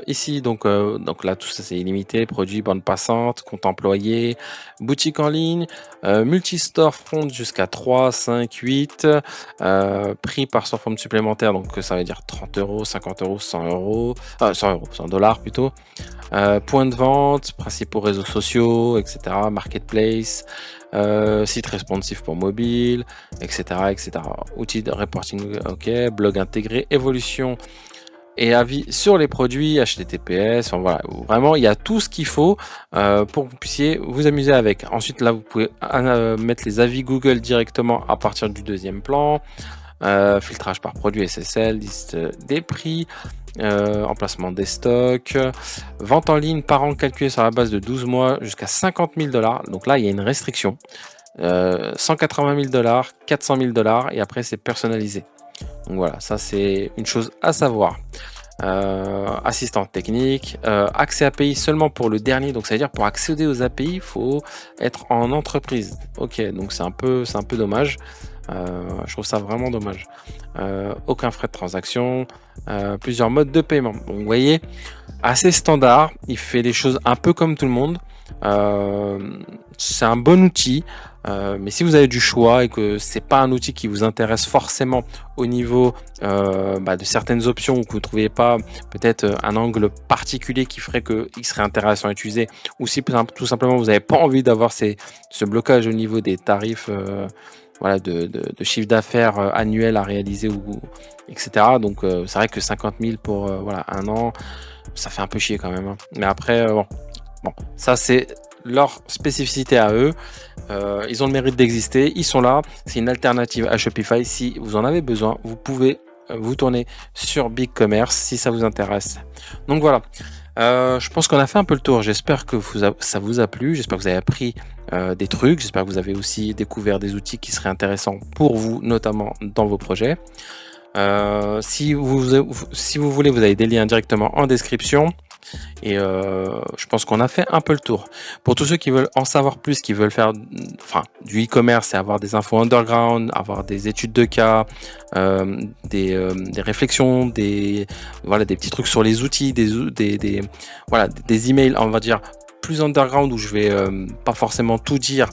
ici, donc là, tout ça, c'est illimité, produits, bande passante, compte employé, boutique en ligne, multi-store front jusqu'à 3, 5, 8, prix par storefront supplémentaire, donc ça veut dire 30 €, 50 €, 100 €, 100 $ plutôt. Points de vente, principaux réseaux sociaux, etc., marketplace, site responsif pour mobile, etc., etc. Outils de reporting, ok, blog intégré, évolution et avis sur les produits, HTTPS, enfin voilà, vraiment il y a tout ce qu'il faut pour que vous puissiez vous amuser avec. Ensuite là vous pouvez mettre les avis Google directement à partir du deuxième plan, filtrage par produit SSL, liste des prix, emplacement des stocks, vente en ligne par an calculée sur la base de 12 mois jusqu'à 50 000 $. Donc là il y a une restriction, 180 000 $, 400 000 $ et après c'est personnalisé. Donc voilà, ça c'est une chose à savoir. Assistante technique, accès API seulement pour le dernier, donc ça veut dire pour accéder aux API il faut être en entreprise. Ok, donc c'est un peu dommage. Je trouve ça vraiment dommage. Aucun frais de transaction, plusieurs modes de paiement. Donc, vous voyez, assez standard, il fait les choses un peu comme tout le monde. C'est un bon outil, mais si vous avez du choix et que c'est pas un outil qui vous intéresse forcément au niveau de certaines options, ou que vous ne trouvez pas peut-être un angle particulier qui ferait qu'il serait intéressant à utiliser, ou si tout simplement vous n'avez pas envie d'avoir ce blocage au niveau des tarifs de chiffre d'affaires annuel à réaliser, etc. Donc c'est vrai que 50 000 pour un an, ça fait un peu chier quand même, hein. Mais après, bon, ça c'est leur spécificité à eux. Ils ont le mérite d'exister, ils sont là. C'est une alternative à Shopify. Si vous en avez besoin, vous pouvez vous tourner sur BigCommerce si ça vous intéresse. Donc voilà. Je pense qu'on a fait un peu le tour. J'espère que ça vous a plu. J'espère que vous avez appris des trucs. J'espère que vous avez aussi découvert des outils qui seraient intéressants pour vous, notamment dans vos projets. Si vous voulez, vous avez des liens directement en description. Et je pense qu'on a fait un peu le tour. Pour tous ceux qui veulent en savoir plus, qui veulent faire du e-commerce et avoir des infos underground, avoir des études de cas, des réflexions, des petits trucs sur les outils, des emails, on va dire plus underground, où je vais pas forcément tout dire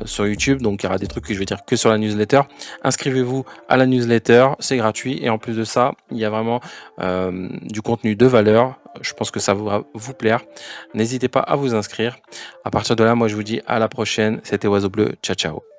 sur YouTube, donc il y aura des trucs que je vais dire que sur la newsletter. Inscrivez-vous à la newsletter, c'est gratuit, et en plus de ça il y a vraiment du contenu de valeur. Je pense que ça va vous plaire. N'hésitez pas à vous inscrire. À partir de là, moi je vous dis à la prochaine. C'était Oiseau Bleu, ciao ciao.